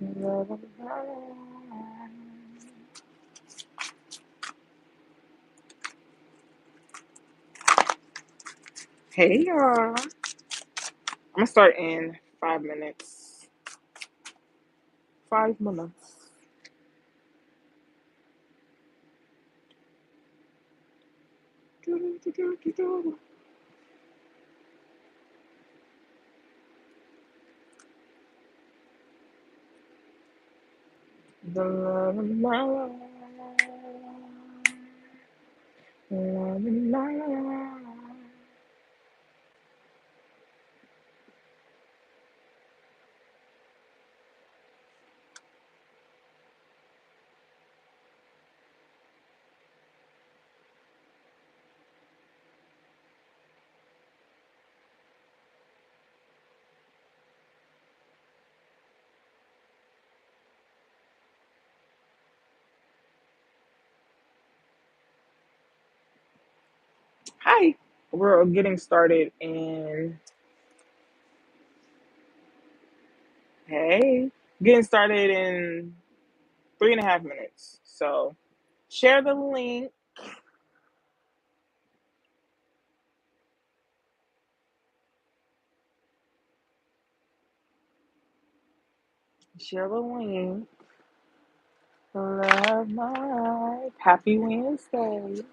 Hey y'all. I'm gonna start in 5 minutes. 5 minutes. The love of my life. Love of my life. Hi. We're getting started in hey. Getting started in 3.5 minutes. So share the link. Share the link. Love my life. Happy Wednesday.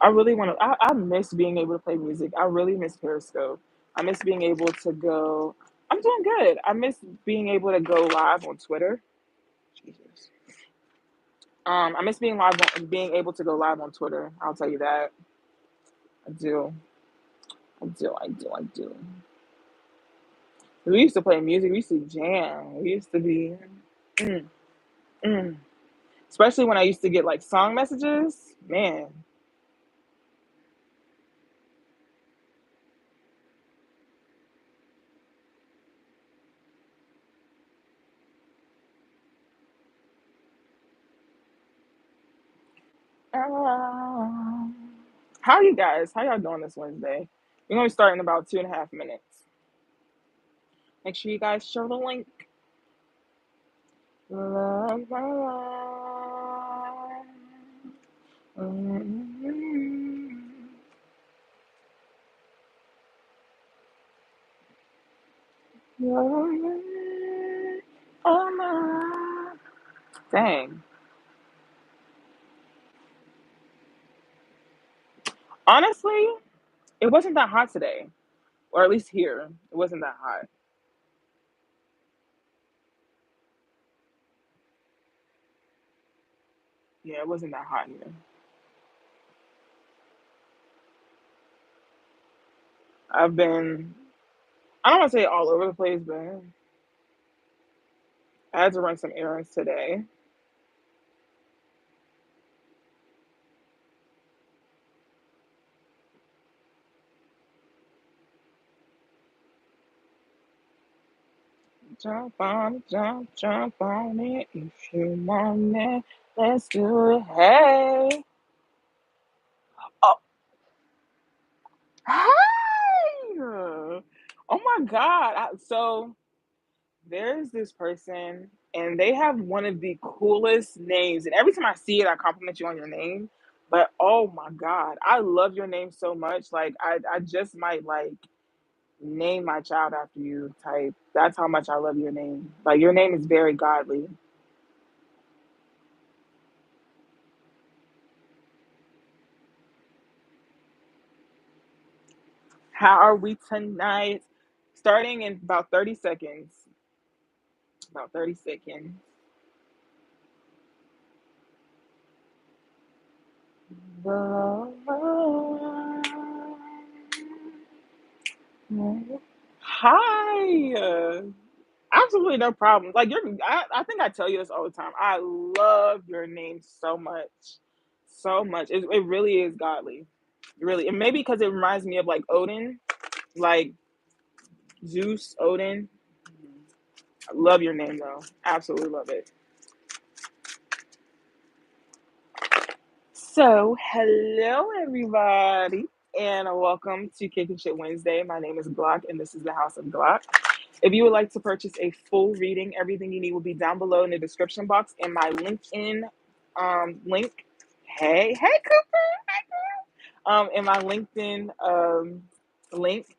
I really want to. I miss being able to play music. I really miss Periscope. I miss being able to go. I'm doing good. I miss being able to go live on Twitter. Jesus. I miss being able to go live on Twitter. I'll tell you that. I do. I do. I do. I do. We used to play music. We used to jam. We used to be, mm, mm. Especially when I used to get like song messages. Man, ah. How are you guys? How y'all doing this Wednesday? We're gonna start in about 2.5 minutes. Make sure you guys share the link. Love my life. Mm-hmm. Oh my. Dang. Honestly, it wasn't that hot today, or at least here, it wasn't that hot. Yeah, it wasn't that hot here. I've been, I don't want to say all over the place, but I had to run some errands today. Jump on it if you want it. Let's do it. Hey. Oh, hey. Oh my God. So there's this person, and they have one of the coolest names. And every time I see it, I compliment you on your name. But oh my God, I love your name so much. Like I just might like name my child after you type. That's how much I love your name. Like your name is very godly. How are we tonight? Starting in about 30 seconds. About 30 seconds. Hi. Absolutely no problem. Like I think I tell you this all the time. I love your name so much, so much. It really is godly, really. And maybe because it reminds me of like Odin, like Zeus, Odin. I love your name though. Absolutely love it. So, hello everybody, and welcome to Kickin Wednesday. My name is Glock, and this is the House of Glock. If you would like to purchase a full reading, everything you need will be down below in the description box in my LinkedIn link. Hey, Cooper, in my LinkedIn link.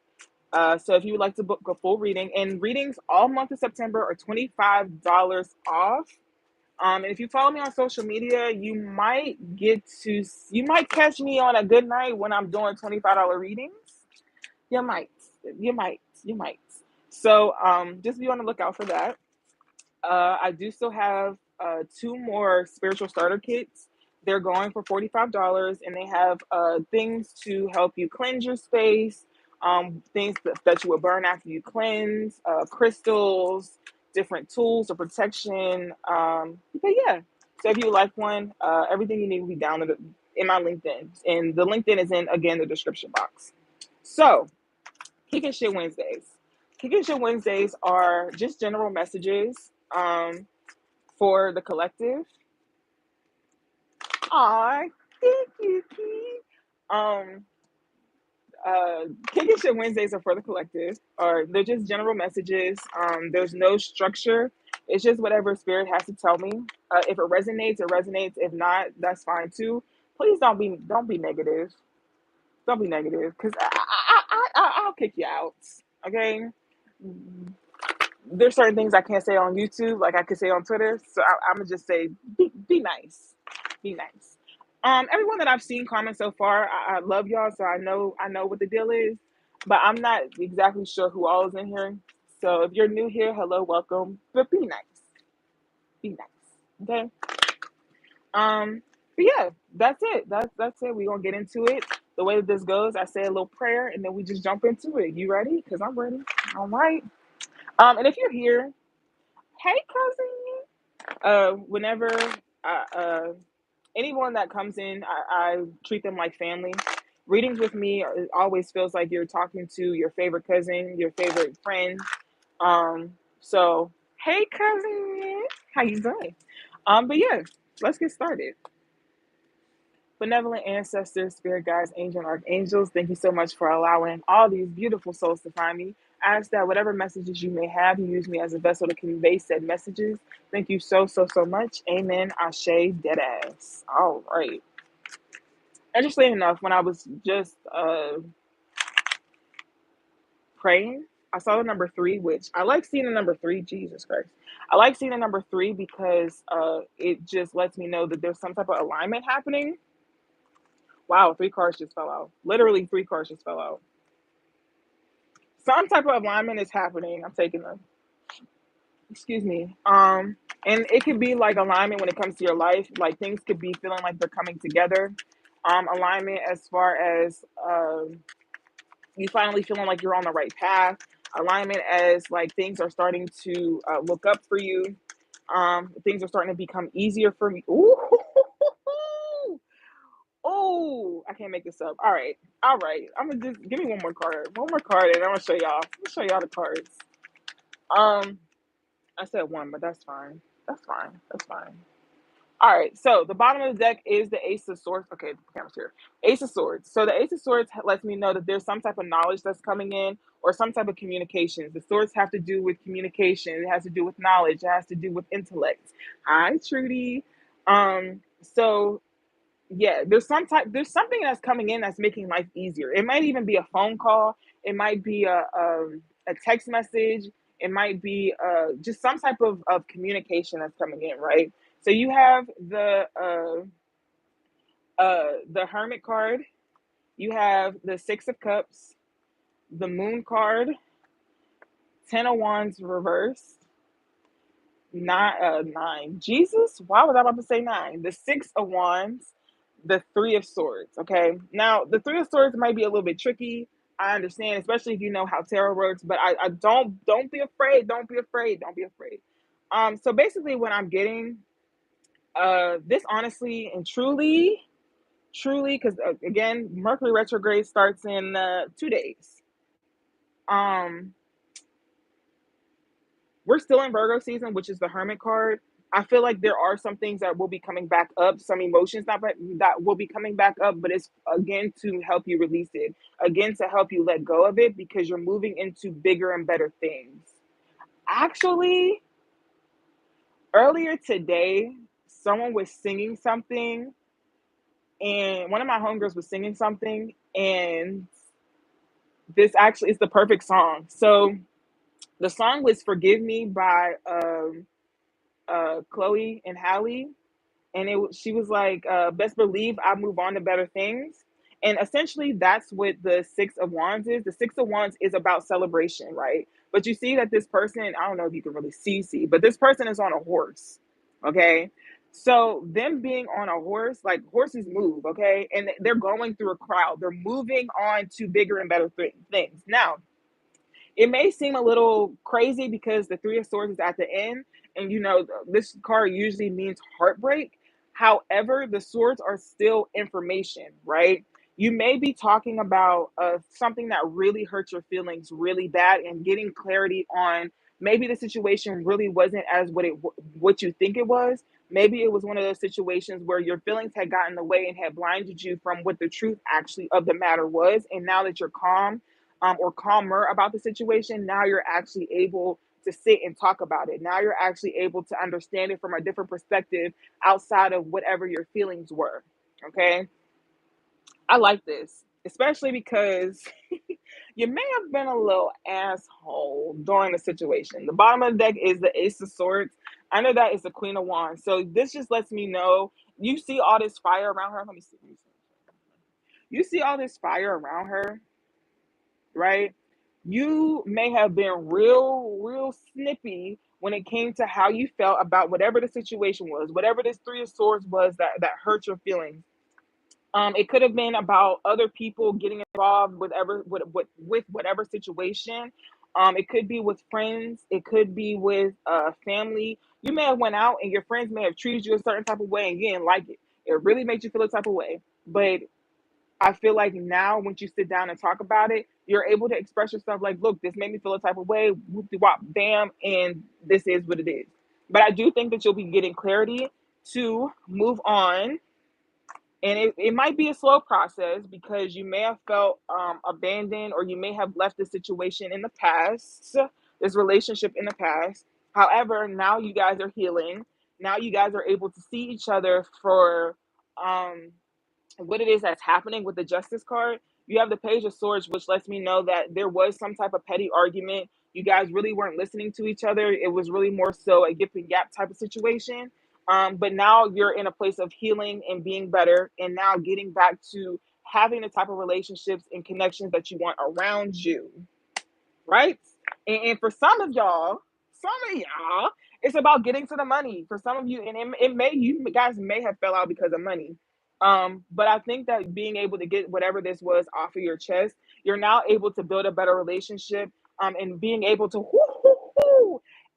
So if you would like to book a full reading, and readings all month of September are $25 off. And if you follow me on social media, you might catch me on a good night when I'm doing $25 readings. You might, you might. So just be on the lookout for that. I do still have two more spiritual starter kits. They're going for $45, and they have things to help you cleanse your space, things that you would burn after you cleanse, crystals, different tools of protection. But yeah, so if you like one, everything you need will be down in my LinkedIn, and the LinkedIn is in again the description box. So, Kickin' Shit Wednesdays. Kickin' Shit Wednesdays are just general messages for the collective. Aw, thank you, Key. Um, Kickin' Shit Wednesdays are for the collective, or they're just general messages. There's no structure. It's just whatever spirit has to tell me. If it resonates, it resonates. If not, that's fine too. Please don't be negative. Don't be negative, because I'll kick you out. Okay. There's certain things I can't say on YouTube, like I could say on Twitter. So I'm gonna just say, be nice, be nice. Everyone that I've seen comment so far, I love y'all. So I know what the deal is, but I'm not exactly sure who all is in here. So if you're new here, hello, welcome. But be nice, be nice. Okay. But yeah, that's it. That's it. We're gonna get into it. The way that this goes, I say a little prayer, and then we just jump into it. You ready? Because I'm ready. All right. And if you're here, hey cousin. Whenever anyone that comes in, I treat them like family. Readings with me always feels like you're talking to your favorite cousin, your favorite friend. So hey cousin, how you doing? But yeah, let's get started. Benevolent ancestors, spirit guides, angels, and archangels, thank you so much for allowing all these beautiful souls to find me. I ask that whatever messages you may have, you use me as a vessel to convey said messages. Thank you so much. Amen. Ashe, deadass. All right. Interestingly enough, when I was just praying, I saw the number 3, which I like seeing the number 3. Jesus Christ. I like seeing the number 3 because it just lets me know that there's some type of alignment happening. Wow, 3 cards just fell out. Literally 3 cards just fell out. Some type of alignment is happening. I'm taking them. Excuse me. And it could be like alignment when it comes to your life. Like things could be feeling like they're coming together. Alignment as far as you finally feeling like you're on the right path. Alignment as like things are starting to look up for you. Things are starting to become easier for me. Ooh. Oh, I can't make this up. All right. I'm gonna just give me one more card, and I'm gonna show y'all. The cards. I said one, but that's fine. That's fine. That's fine. All right. So the bottom of the deck is the Ace of Swords. Okay, the camera's here. Ace of Swords. So the Ace of Swords lets me know that there's some type of knowledge that's coming in, or some type of communication. The swords have to do with communication. It has to do with knowledge. It has to do with intellect. Hi, Trudy. So yeah, there's something that's coming in that's making life easier. It might even be a phone call. It might be a text message. It might be just some type of communication that's coming in, right? So you have the Hermit card. You have the Six of Cups, the Moon card, Ten of Wands reversed, nine. Jesus, why was I about to say 9? The Six of Wands, the Three of Swords. Okay, now the Three of Swords might be a little bit tricky. I understand, especially if you know how tarot works. But I don't be afraid. Don't be afraid. Don't be afraid. So basically, what I'm getting, this honestly and truly, because again, Mercury retrograde starts in 2 days. We're still in Virgo season, which is the Hermit card. I feel like there are some things that will be coming back up, some emotions that will be coming back up, but it's again to help you release it, again to help you let go of it because you're moving into bigger and better things. Actually, earlier today, someone was singing something, and one of my homegirls was singing something, and this actually is the perfect song. So the song was "Forgive Me" by Chloe and Halle, and she was like, best believe I move on to better things. And essentially that's what the Six of Wands is. The Six of Wands is about celebration, right? But you see that this person, I don't know if you can really see, but this person is on a horse. Okay. So them being on a horse, like horses move, okay, and they're going through a crowd, they're moving on to bigger and better things. Now it may seem a little crazy because the Three of Swords is at the end, and this card usually means heartbreak. However, the swords are still information, right? You may be talking about something that really hurt your feelings really bad, and getting clarity on maybe the situation really wasn't as what you think it was. Maybe it was one of those situations where your feelings had gotten in the way and had blinded you from what the truth actually of the matter was. And now that you're calm, or calmer about the situation, now you're actually able to sit and talk about it. Now you're actually able to understand it from a different perspective outside of whatever your feelings were. Okay. I like this, especially because you may have been a little asshole during the situation. The bottom of the deck is the Ace of Swords. Under that is the Queen of Wands. So this just lets me know you see all this fire around her. Let me see. You see all this fire around her, right? You may have been real snippy when it came to how you felt about whatever the situation was, whatever this Three of Swords was that hurt your feelings. It could have been about other people getting involved with whatever situation. It could be with friends. It could be with family. You may have went out and your friends may have treated you a certain type of way and you didn't like it. It really made you feel a type of way. But I feel like now, once you sit down and talk about it, you're able to express yourself like, look, this made me feel a type of way, whoop de wop, bam, and this is what it is. But I do think that you'll be getting clarity to move on. And it might be a slow process because you may have felt abandoned, or you may have left the situation in the past, this relationship in the past. However, now you guys are healing. Now you guys are able to see each other for um, what it is that's happening with the Justice card. You have the Page of Swords, which lets me know that there was some type of petty argument. You guys really weren't listening to each other. It was really more so a gift and gap type of situation. But now you're in a place of healing and being better, and now getting back to having the type of relationships and connections that you want around you, right? And for some of y'all, it's about getting to the money. For some of you, and you guys may have fell out because of money. But I think that being able to get whatever this was off of your chest, you're now able to build a better relationship. And being able to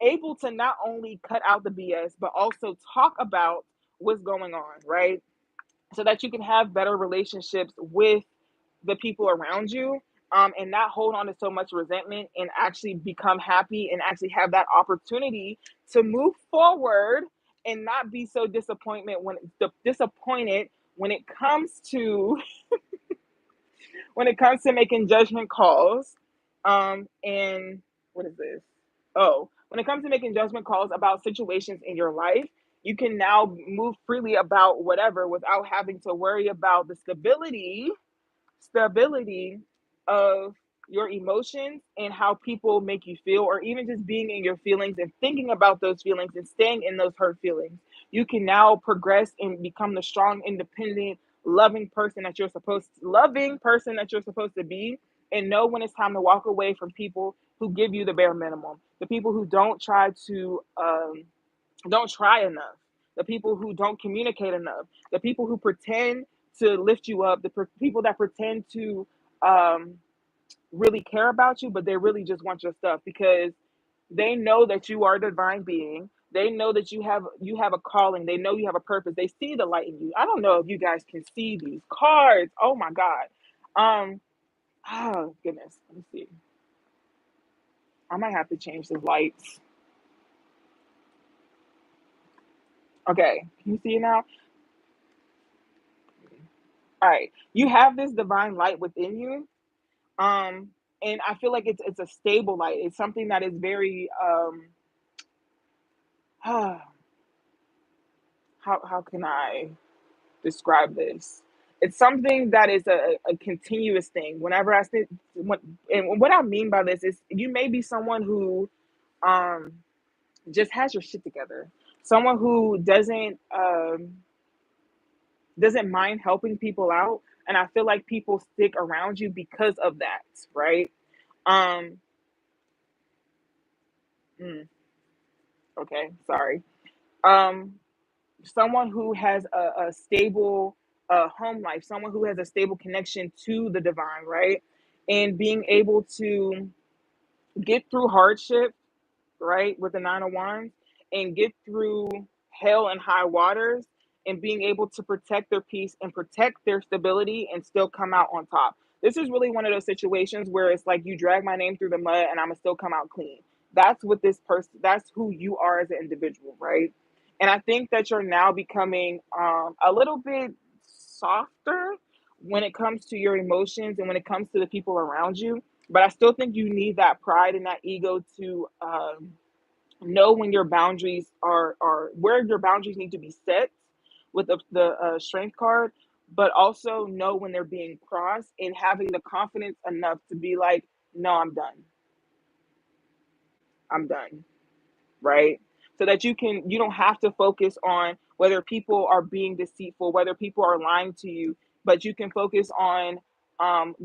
able to not only cut out the BS, but also talk about what's going on, right? So that you can have better relationships with the people around you, and not hold on to so much resentment, and actually become happy and actually have that opportunity to move forward and not be so disappointed when it comes to making judgment calls. And what is this? Oh, when it comes to making judgment calls about situations in your life, you can now move freely about whatever without having to worry about the stability of your emotions and how people make you feel, or even just being in your feelings and thinking about those feelings and staying in those hurt feelings. You can now progress and become the strong, independent, loving person that you're supposed to be, and know when it's time to walk away from people who give you the bare minimum, the people who don't try enough, the people who don't communicate enough, the people who pretend to lift you up, the people that pretend to um, really care about you, but they really just want your stuff because they know that you are a divine being. They know that you have a calling. They know you have a purpose. They see the light in you. I don't know if you guys can see these cards. Oh my God. Um, oh goodness. Let me see. I might have to change the lights. Okay, can you see it now? All right, you have this divine light within you, um, and I feel like it's a stable light. It's something that is very how can I describe this? It's something that is a continuous thing. Whenever I say, and what I mean by this is, you may be someone who um just has your shit together, someone who doesn't mind helping people out, and I feel like people stick around you because of that, right? Um, mm, okay, sorry. Um, Someone who has a stable home life, someone who has a stable connection to the divine, right? And being able to get through hardship, right, with the Nine of Wands, and get through hell and high waters, and being able to protect their peace and protect their stability and still come out on top. This is really one of those situations where it's like, you drag my name through the mud and I'm gonna still come out clean. That's what this person, that's who you are as an individual, right? And I think that you're now becoming a little bit softer when it comes to your emotions and when it comes to the people around you. But I still think you need that pride and that ego to know when your boundaries are where your boundaries need to be set with the strength card, but also know when they're being crossed, and having the confidence enough to be like, no, I'm done, right? So that you don't have to focus on whether people are being deceitful, whether people are lying to you, but you can focus on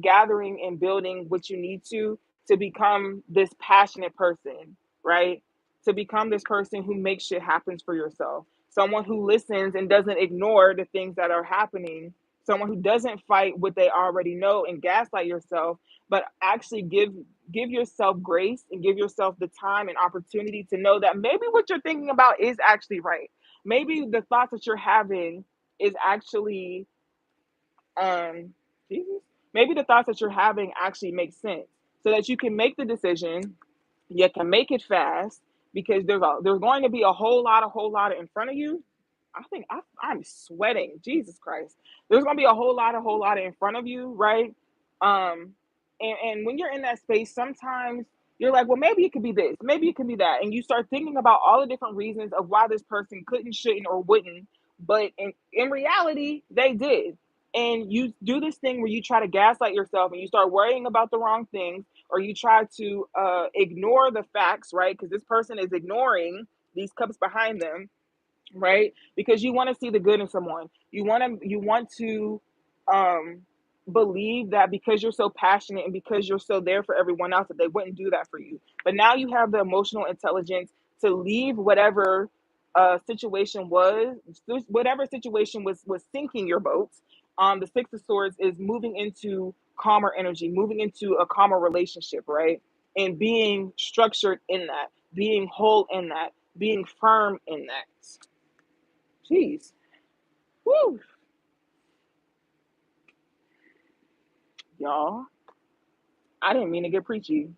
gathering and building what you need to become this passionate person, right? To become this person who makes shit happens for yourself. Someone who listens and doesn't ignore the things that are happening. Someone who doesn't fight what they already know and gaslight yourself, but actually give yourself grace and give yourself the time and opportunity to know that maybe what you're thinking about is actually right. Maybe the thoughts that you're having is actually um Jesus. Maybe the thoughts that you're having actually make sense, so that you can make the decision. You can make it fast, because there's going to be a whole lot in front of you. I think I'm sweating. Jesus Christ. There's gonna be a whole lot in front of you, right? Um, and when you're in that space, sometimes you're like, well, maybe it could be this, maybe it could be that, and you start thinking about all the different reasons of why this person couldn't, shouldn't, or wouldn't, but in reality, they did. And you do this thing where you try to gaslight yourself and you start worrying about the wrong things, or you try to ignore the facts, right? Because this person is ignoring these cups behind them, right? Because you want to see the good in someone. You want to um believe that because you're so passionate and because you're so there for everyone else, that they wouldn't do that for you. But now you have the emotional intelligence to leave whatever situation was, whatever situation was sinking your boat. The Six of Swords is moving into calmer energy, moving into a calmer relationship, right? And being structured in that, being whole in that, being firm in that. Jeez. Woo. Y'all, I didn't mean to get preachy.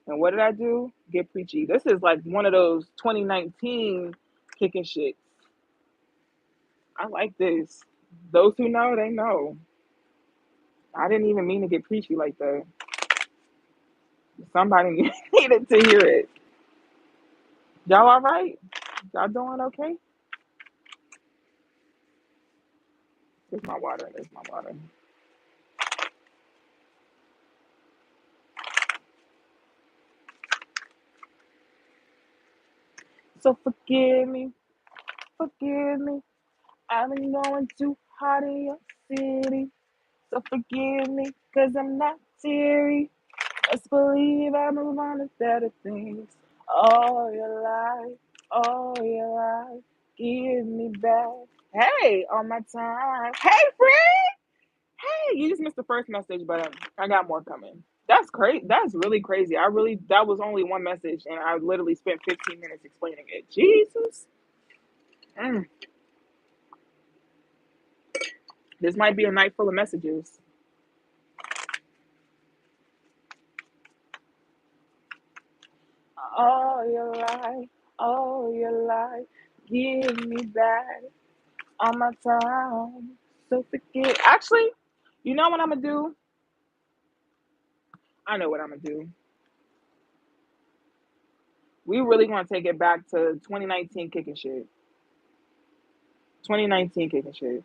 And what did I do? Get preachy. This is like one of those 2019 kicking shit. I like this. Those who know, they know. I didn't even mean to get preachy like that. Somebody needed to hear it. Y'all all right? Y'all doing okay? There's my water. There's my water. So forgive me. Forgive me. I've been going too hard in your city. So forgive me, cause I'm not teary. Just believe I move on to better things. All your life, all your life, give me back. Hey, on my time. Hey, friend. Hey, you just missed the first message, but I got more coming. That's crazy. That's really crazy. That was only one message, and I literally spent 15 minutes explaining it. Jesus. Mm, this might be a night full of messages. All your life, all your life. give me back all my time. So forget. Actually, you know what I'm gonna do? I know what I'm gonna do. We really gonna take it back to 2019 kicking shit. 2019 kicking shit.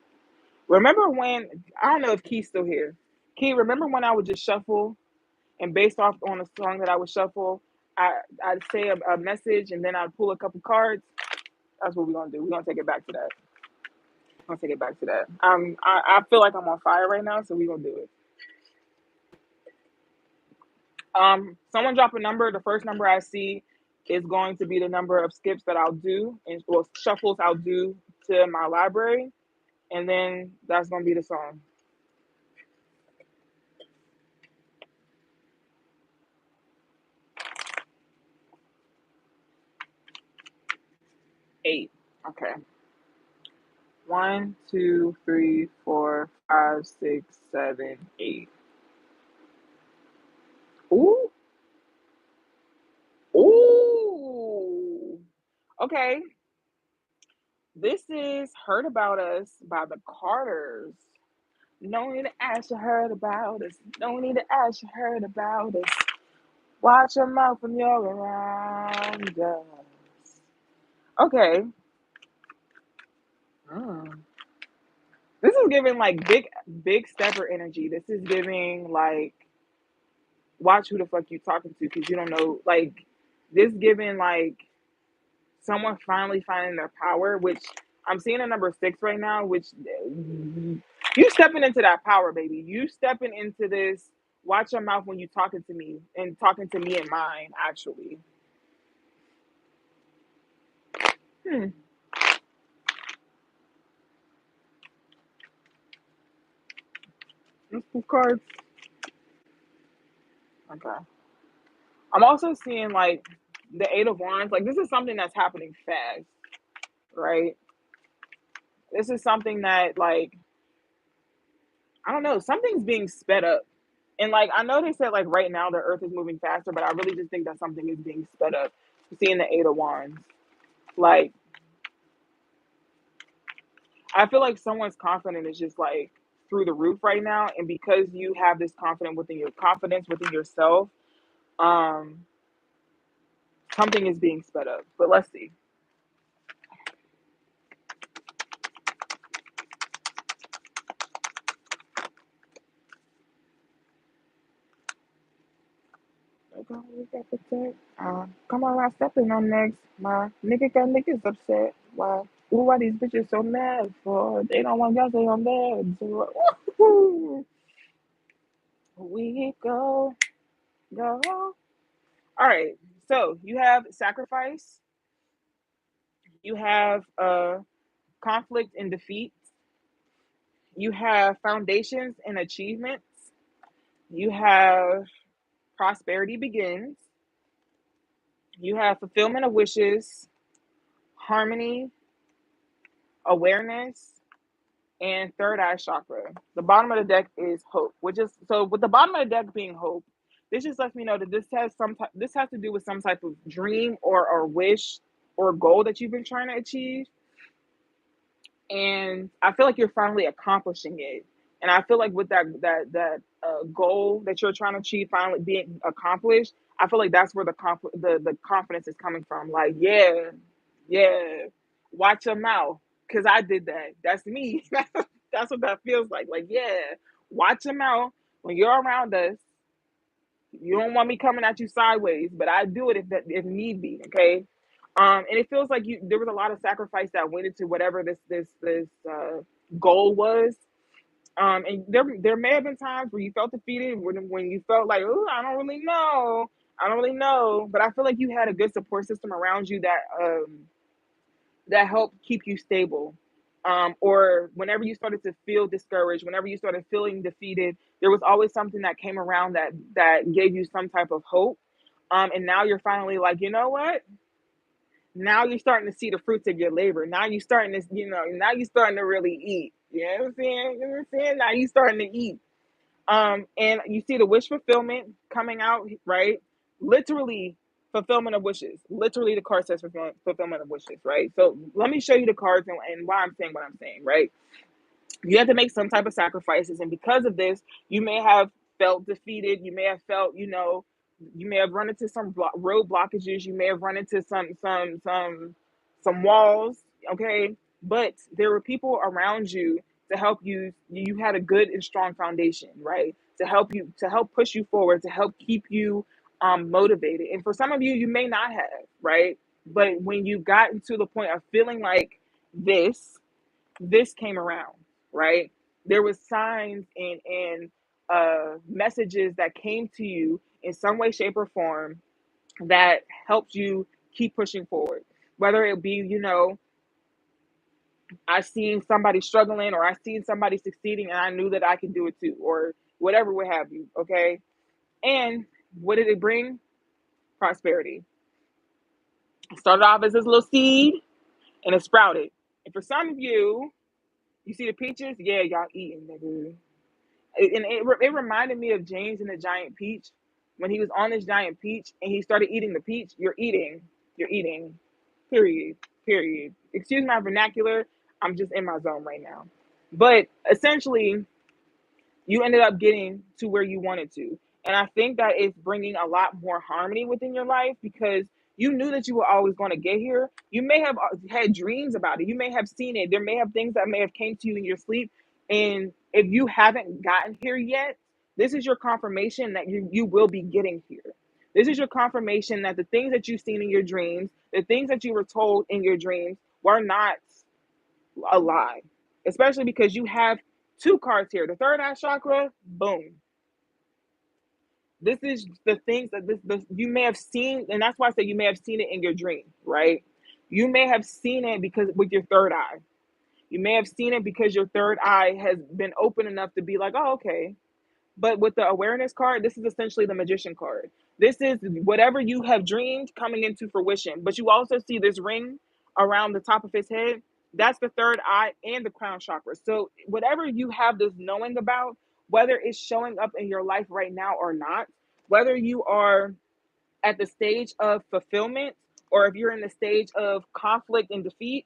Remember when, I don't know if Key's still here. Key, remember when I would just shuffle and based off on a song that I would shuffle, I'd say a message and then I'd pull a couple cards. That's what we're gonna do. We're gonna take it back to that. We're gonna take it back to that. I feel like I'm on fire right now, so we're gonna do it. Someone drop a number. The first number I see is going to be the number of skips that I'll do and well shuffles I'll do to my library, and then that's gonna be the song. 8. Okay. 1, 2, 3, 4, 5, 6, 7, 8. Ooh, ooh. Okay. This is "Heard About Us" by the Carters. No need to ask you heard about us. No need to ask you heard about us. Watch your mouth when you're around us. Okay. Mm. This is giving like big stepper energy. This is giving like watch who the fuck you talking to because you don't know like this giving like someone finally finding their power, which I'm seeing a number 6 right now, which you stepping into that power, baby. You stepping into this. Watch your mouth when you talking to me and talking to me and mine, actually. Hmm. Let's pull cards. Okay. I'm also seeing like the 8 of Wands. Like this is something that's happening fast, right? This is something that like I don't know, something's being sped up. And like I know they said like right now the earth is moving faster, but I really just think that something is being sped up. Seeing the 8 of Wands. Like I feel like someone's confidence is just like through the roof right now. And because you have this confidence within yourself, um, something is being sped up. But let's see. Come on, I'm stepping on next. My nigga got niggas upset. Why? Ooh, why these bitches so mad for? They don't want y'all say I'm bad. So, we go. All right. So you have sacrifice. You have conflict and defeat. You have foundations and achievements. You have prosperity begins. You have fulfillment of wishes, harmony, awareness, and third eye chakra. The bottom of the deck is hope, which is so with the bottom of the deck being hope, this just lets me know that this has to do with some type of dream or wish or goal that you've been trying to achieve. And I feel like you're finally accomplishing it. And I feel like with that goal that you're trying to achieve finally being accomplished, I feel like that's where the confidence is coming from. Like, yeah, yeah, watch your mouth, cause I did that. That's me. That's what that feels like. Like, yeah, watch your mouth when you're around us. You don't want me coming at you sideways, but I do it if need be. Okay. And it feels like there was a lot of sacrifice that went into whatever this goal was. And there may have been times where you felt defeated when you felt like, oh, I don't really know. But I feel like you had a good support system around you that helped keep you stable. Or whenever you started to feel discouraged, whenever you started feeling defeated, there was always something that came around that gave you some type of hope. And now you're finally like, you know what? Now you're starting to see the fruits of your labor. Now you're starting to, now you're starting to really eat. You know what I'm saying? You know what I'm saying? Now you're starting to eat. And you see the wish fulfillment coming out, right? Literally fulfillment of wishes. Literally, the card says fulfillment of wishes, right? So let me show you the cards and why I'm saying what I'm saying, right? You have to make some type of sacrifices, and because of this, you may have felt defeated. You may have felt, you may have run into some road blockages. You may have run into some walls. Okay, but there were people around you to help you. You had a good and strong foundation, right? To help push you forward, to help keep you motivated. And for some of you, you may not have, right? But when you got into the point of feeling like this came around, right? There was signs and messages that came to you in some way, shape, or form that helped you keep pushing forward. Whether it be, I seen somebody struggling, or I seen somebody succeeding, and I knew that I could do it too, or whatever would have you. Okay, and what did it bring? Prosperity. It started off as this little seed, and it sprouted. And for some of you, you see the peaches, yeah, y'all eating, nigga. And it reminded me of James and the giant peach. When he was on this giant peach and he started eating the peach, you're eating, period. Excuse my vernacular, I'm just in my zone right now. But essentially, you ended up getting to where you wanted to. And I think that it's bringing a lot more harmony within your life, because you knew that you were always going to get here. You may have had dreams about it. You may have seen it. There may have things that may have came to you in your sleep. And if you haven't gotten here yet, this is your confirmation that you will be getting here. This is your confirmation that the things that you've seen in your dreams, the things that you were told in your dreams, were not a lie. Especially because you have two cards here. The third eye chakra, boom. This is the things that this you may have seen, and that's why I say you may have seen it in your dream, right? You may have seen it because with your third eye. You may have seen it because your third eye has been open enough to be like, oh, okay. But with the awareness card, this is essentially the magician card. This is whatever you have dreamed coming into fruition. But you also see this ring around the top of his head. That's the third eye and the crown chakra. So whatever you have this knowing about, whether it's showing up in your life right now or not, whether you are at the stage of fulfillment or if you're in the stage of conflict and defeat,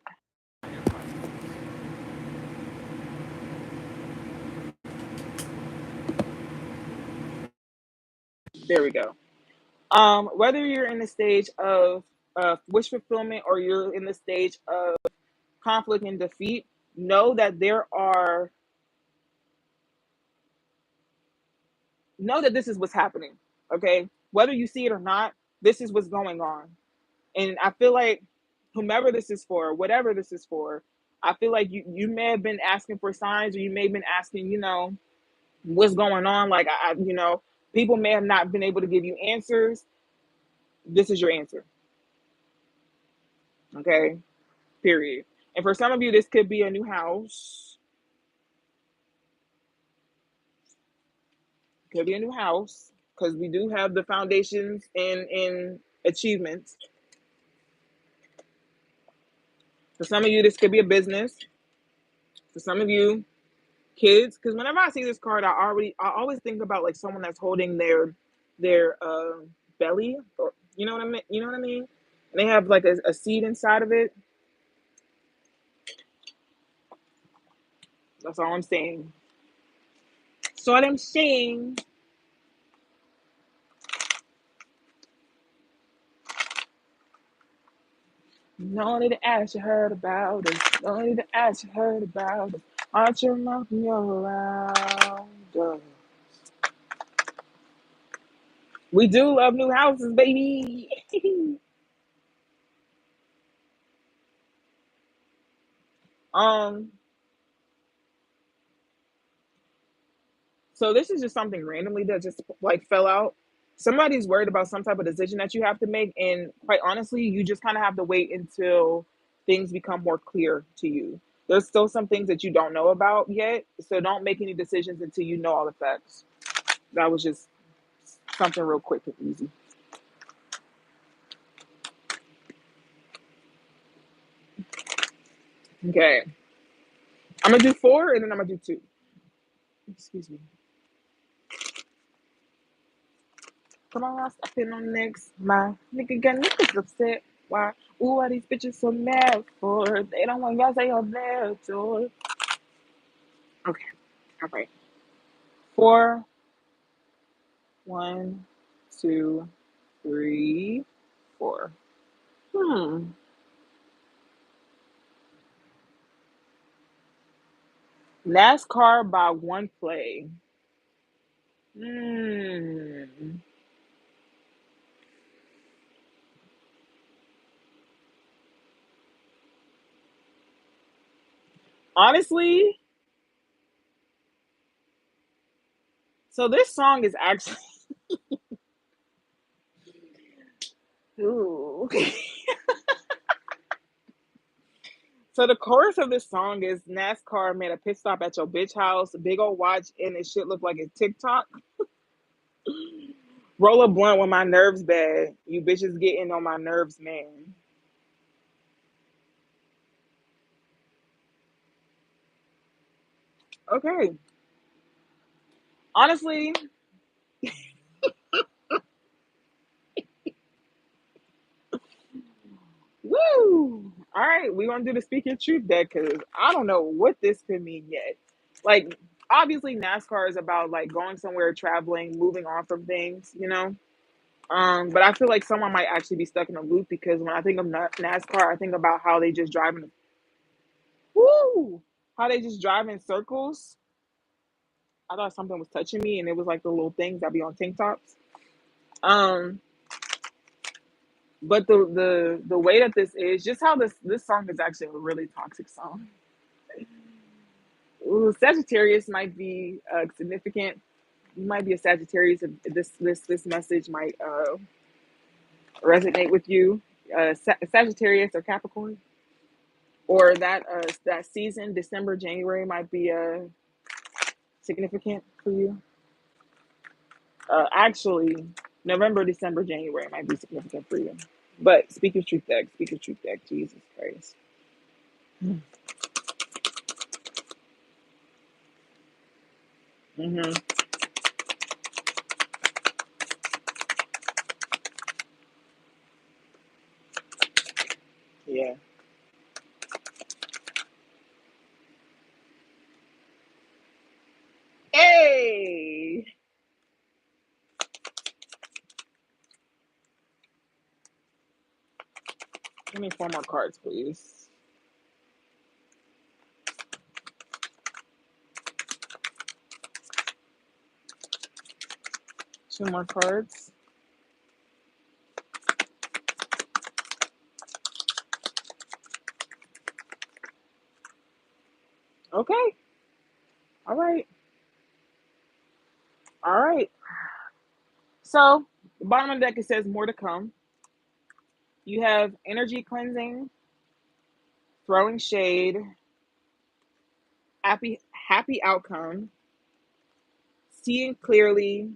there we go. Whether you're in the stage of wish fulfillment or you're in the stage of conflict and defeat, know that know that this is what's happening. Okay, whether you see it or not, this is what's going on. And I feel like whomever this is for, whatever this is for, I feel like you may have been asking for signs, or you may have been asking, what's going on. Like people may have not been able to give you answers. This is your answer. Okay, period. And for some of you, this could be a new house. Could be a new house, because we do have the foundations in achievements. For some of you, this could be a business. For some of you, kids. Because whenever I see this card, I always think about like someone that's holding their belly, or you know what I mean. You know what I mean? And they have like a seed inside of it. That's all I'm saying. So what I'm saying. No need to ask, you heard about it. No need to ask, you heard about it. Aren't you knocking you around us? We do love new houses, baby. um, so this is just something randomly that just like fell out. Somebody's worried about some type of decision that you have to make, and quite honestly, you just kind of have to wait until things become more clear to you. There's still some things that you don't know about yet, so don't make any decisions until you know all the facts. That was just something real quick and easy. Okay. I'm gonna do 4 and then I'm gonna do 2. Excuse me. Come on, stepping on next. My nigga got niggas upset. Why? Ooh, why these bitches so mad for? They don't want y'all say on their door. Okay, all right. Four, one, two, three, four. Hmm. NASCAR by one play. Hmm. Honestly, so this song is actually. Ooh. So the chorus of this song is NASCAR made a pit stop at your bitch house, big old watch, and it shit look like a TikTok. Roll a blunt when my nerves bad. You bitches getting on my nerves, man. Okay. Honestly, woo. All right, we're gonna do the speak your truth deck because I don't know what this could mean yet. Like, obviously, NASCAR is about like going somewhere, traveling, moving on from things, you know. But I feel like someone might actually be stuck in a loop because when I think of NASCAR, I think about how they just drive in, woo, how they just drive in circles. I thought something was touching me, and it was like the little things that be on tank tops. Um, but the way that this is, just how this song is actually a really toxic song. Ooh, Sagittarius might be significant. You might be a Sagittarius. If this message might resonate with you. Sagittarius or Capricorn, or that season, December, January might be significant for you. Actually, November, December, January might be significant for you. But speak your truth deck. Speak your truth deck. Jesus Christ. Mm-hmm. Yeah. Hey, give me four more cards, please. Two more cards. Okay. All right. All right. So the bottom of the deck it says more to come. You have energy cleansing, throwing shade, happy outcome, seeing clearly,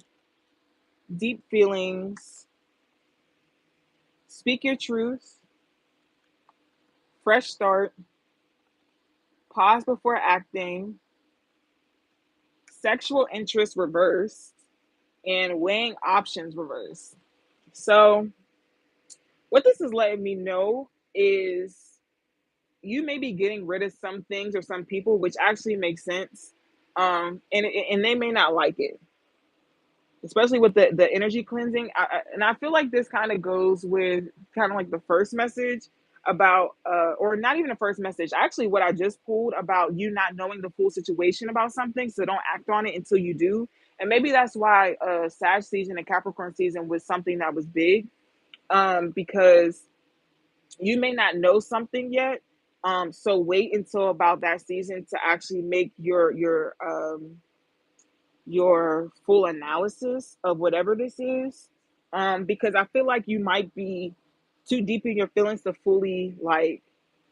deep feelings, speak your truth, fresh start, pause before acting, sexual interest reversed, and weighing options reversed. So what this is letting me know is you may be getting rid of some things or some people, which actually makes sense. And they may not like it, especially with the energy cleansing. And I feel like this kind of goes with kind of like the first message about, or not even the first message, actually, what I just pulled about you not knowing the full situation about something. So don't act on it until you do. And maybe that's why Sag season and Capricorn season was something that was big, because you may not know something yet. So wait until about that season to actually make your full analysis of whatever this is. Because I feel like you might be too deep in your feelings to fully like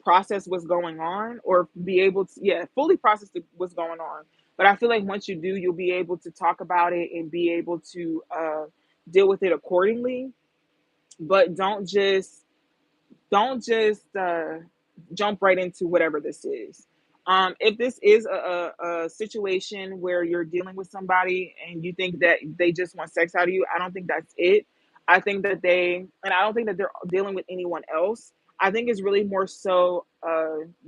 process what's going on or be able to, yeah, fully process what's going on. But I feel like once you do, you'll be able to talk about it and be able to deal with it accordingly. But don't just jump right into whatever this is. If this is a situation where you're dealing with somebody and you think that they just want sex out of you, I don't think that's it. I think that and I don't think that they're dealing with anyone else. I think it's really more so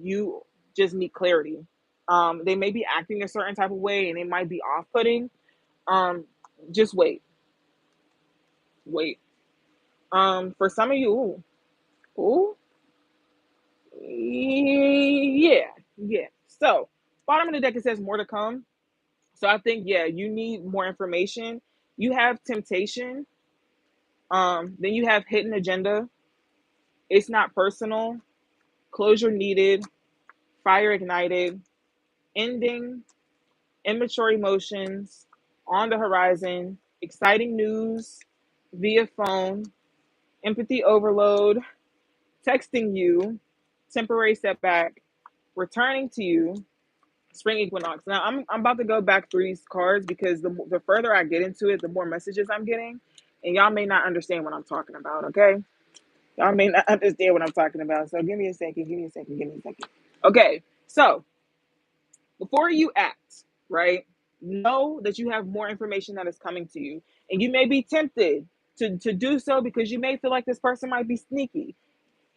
you just need clarity. They may be acting a certain type of way and it might be off putting. Um, just wait, wait. For some of you, ooh, yeah, yeah. So, bottom of the deck, it says more to come. So I think, yeah, you need more information. You have temptation. Then you have hidden agenda. It's not personal. Closure needed. Fire ignited. Ending. Immature emotions. On the horizon. Exciting news. Via phone. Empathy overload. Texting you. Temporary setback. Returning to you. Spring equinox. Now I'm about to go back through these cards because the further I get into it, the more messages I'm getting, and y'all may not understand what I'm talking about. Okay, y'all may not understand what I'm talking about. So give me a second. Give me a second. Give me a second. Okay, so before you act, right, know that you have more information that is coming to you, and you may be tempted to do so because you may feel like this person might be sneaky.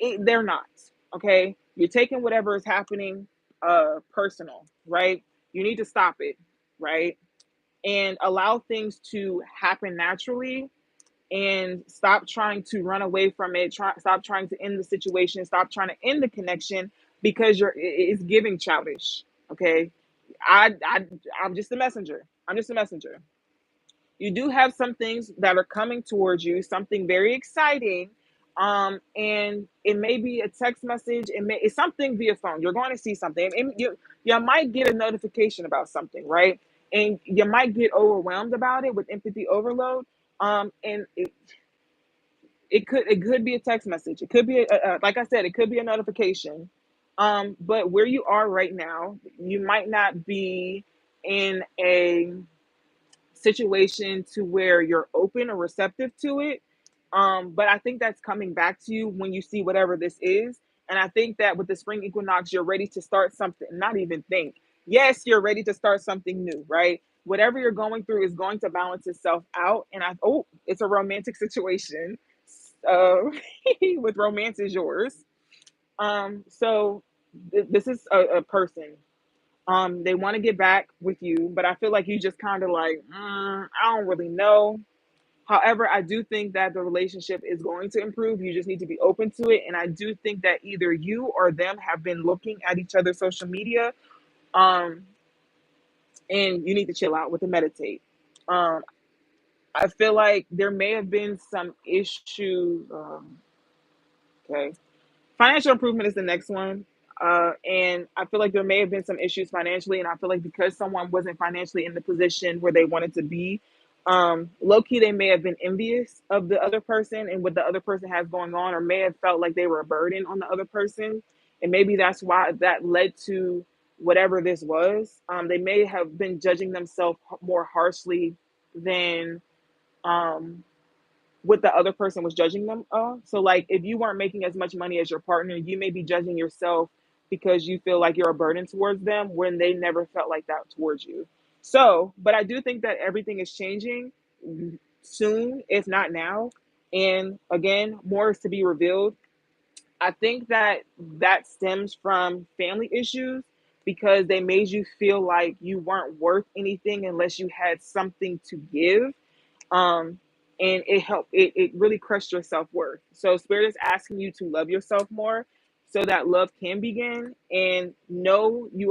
They're not. Okay, you're taking whatever is happening personal, right? You need to stop it, right? And allow things to happen naturally, and stop trying to run away from it. Stop trying to end the situation. Stop trying to end the connection because it's giving childish. Okay, I'm just a messenger. I'm just a messenger. You do have some things that are coming towards you, something very exciting. And it may be a text message, it's something via phone. You're going to see something. And you might get a notification about something, right? And you might get overwhelmed about it with empathy overload. And it could be a text message. It could be like I said, it could be a notification. But where you are right now, you might not be in a situation to where you're open or receptive to it. But I think that's coming back to you when you see whatever this is. And I think that with the spring equinox, you're ready to start something, not even think. Yes, you're ready to start something new, right? Whatever you're going through is going to balance itself out. And it's a romantic situation. Uh, with romance is yours. So this is a person. They want to get back with you, but I feel like you just kind of like, I don't really know. However, I do think that the relationship is going to improve. You just need to be open to it. And I do think that either you or them have been looking at each other's social media, um, and you need to chill out with the meditate. Um, I feel like there may have been some issues. Okay. Financial improvement is the next one. And I feel like there may have been some issues financially. And I feel like because someone wasn't financially in the position where they wanted to be, low key, they may have been envious of the other person and what the other person has going on, or may have felt like they were a burden on the other person. And maybe that's why that led to whatever this was. They may have been judging themselves more harshly than um, what the other person was judging them of. So like if you weren't making as much money as your partner, you may be judging yourself because you feel like you're a burden towards them when they never felt like that towards you. So, but I do think that everything is changing soon, if not now. And again, more is to be revealed. I think that that stems from family issues because they made you feel like you weren't worth anything unless you had something to give. um and it really crushed your self-worth. So spirit is asking you to love yourself more so that love can begin. And no, you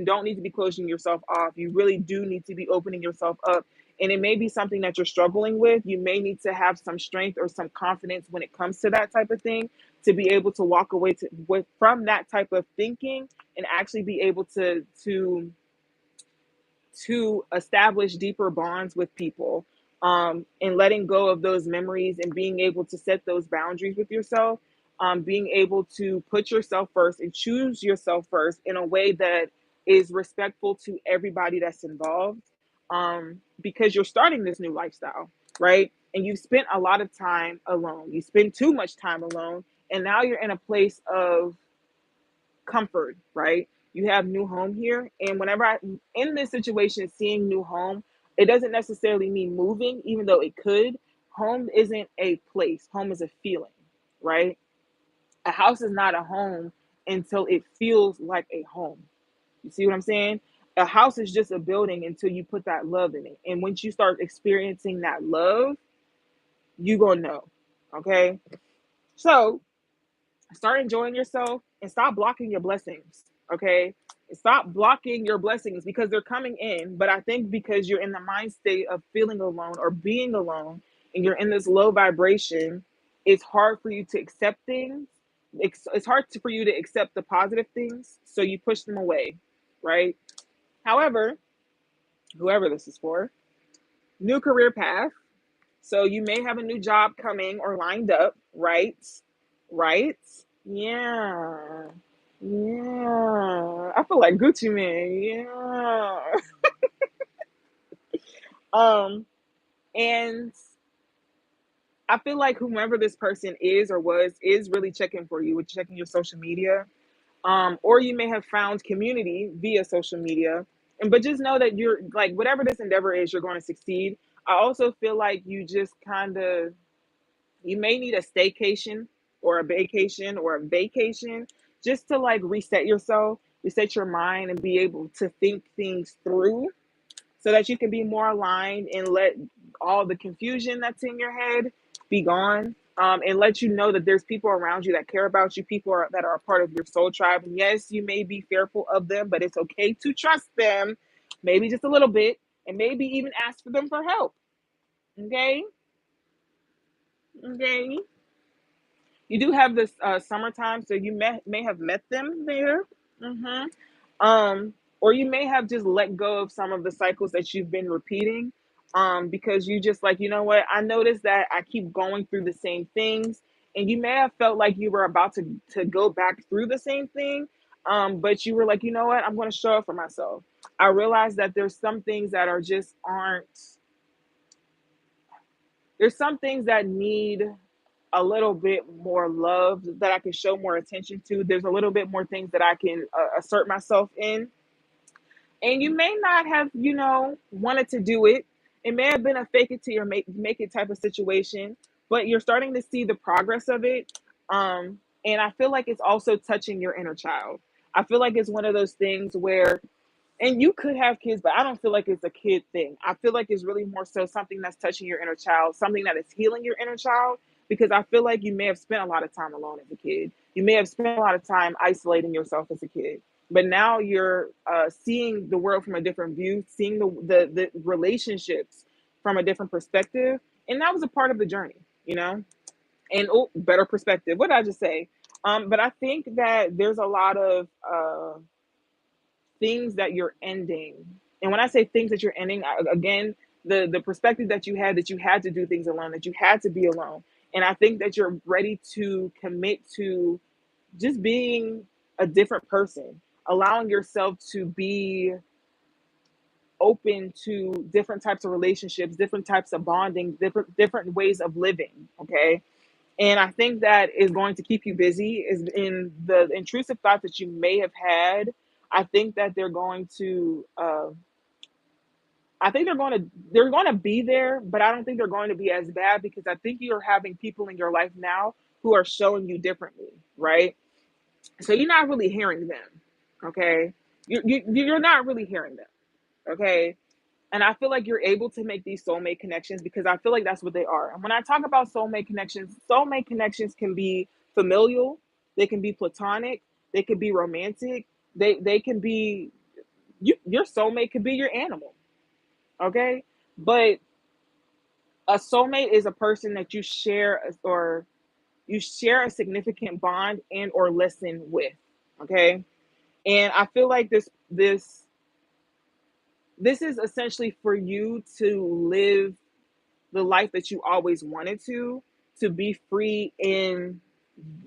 don't need to be closing yourself off. You really do need to be opening yourself up. And it may be something that you're struggling with. You may need to have some strength or some confidence when it comes to that type of thing, to be able to walk away from that type of thinking and actually be able to establish deeper bonds with people, and letting go of those memories and being able to set those boundaries with yourself, being able to put yourself first and choose yourself first in a way that is respectful to everybody that's involved, because you're starting this new lifestyle, right? And you've spent a lot of time alone. You spend too much time alone, and now you're in a place of comfort, right? You have new home here. And whenever I, in this situation, seeing new home, it doesn't necessarily mean moving, even though it could. Home isn't a place, home is a feeling, right? A house is not a home until it feels like a home. You see what I'm saying? A house is just a building until you put that love in it. And once you start experiencing that love, you gonna know. Okay. So start enjoying yourself and stop blocking your blessings. Okay. Stop blocking your blessings because they're coming in. But I think because you're in the mind state of feeling alone or being alone and you're in this low vibration, it's hard for you to accept things. It's hard for you to accept the positive things. So you push them away. Right. However, whoever this is for, new career path. So you may have a new job coming or lined up, right? Right? Yeah. Yeah. I feel like Gucci Man. Yeah. Um, and I feel like whomever this person is or was is really checking for you with checking your social media. Or you may have found community via social media. And but just know that you're like whatever this endeavor is, you're going to succeed. I also feel like you just kind of you may need a staycation or a vacation just to like reset yourself, reset your mind, and be able to think things through so that you can be more aligned and let all the confusion that's in your head be gone. And let you know that there's people around you that care about you, that are a part of your soul tribe. And yes, you may be fearful of them, but it's okay to trust them, maybe just a little bit, and maybe even ask for them for help. Okay, okay. You do have this summertime, so you may have met them there. hmm or you may have just let go of some of the cycles that you've been repeating, because you just like, you know what, I noticed that I keep going through the same things, and you may have felt like you were about to go back through the same thing, but you were like, you know what, I'm going to show up for myself. I realized that there's some things that are just aren't. There's some things that need a little bit more love that I can show more attention to. There's a little bit more things that I can assert myself in. And you may not have, wanted to do it. It may have been a fake it till you make it type of situation, but you're starting to see the progress of it. And I feel like it's also touching your inner child. I feel like it's one of those things where and you could have kids, but I don't feel like it's a kid thing. I feel like it's really more so something that's touching your inner child, something that is healing your inner child. Because I feel like you may have spent a lot of time alone as a kid. You may have spent a lot of time isolating yourself as a kid. But now you're seeing the world from a different view, seeing the relationships from a different perspective. And that was a part of the journey, you know? And oh, better perspective. What did I just say? But I think that there's a lot of things that you're ending. And when I say things that you're ending, again, the perspective that you had to do things alone, that you had to be alone. And I think that you're ready to commit to just being a different person, allowing yourself to be open to different types of relationships, different types of bonding, different ways of living. Okay. And I think that is going to keep you busy is in the intrusive thoughts that you may have had. I think that they're going to be there, but I don't think they're going to be as bad because I think you're having people in your life now who are showing you differently, right? So you're not really hearing them, okay? You're not really hearing them, okay? And I feel like you're able to make these soulmate connections because I feel like that's what they are. And when I talk about soulmate connections can be familial, they can be platonic, they can be romantic, they can be your soulmate could be your animal, okay? But a soulmate is a person that you share a significant bond and or lesson with, okay? And I feel like this is essentially for you to live the life that you always wanted to be free in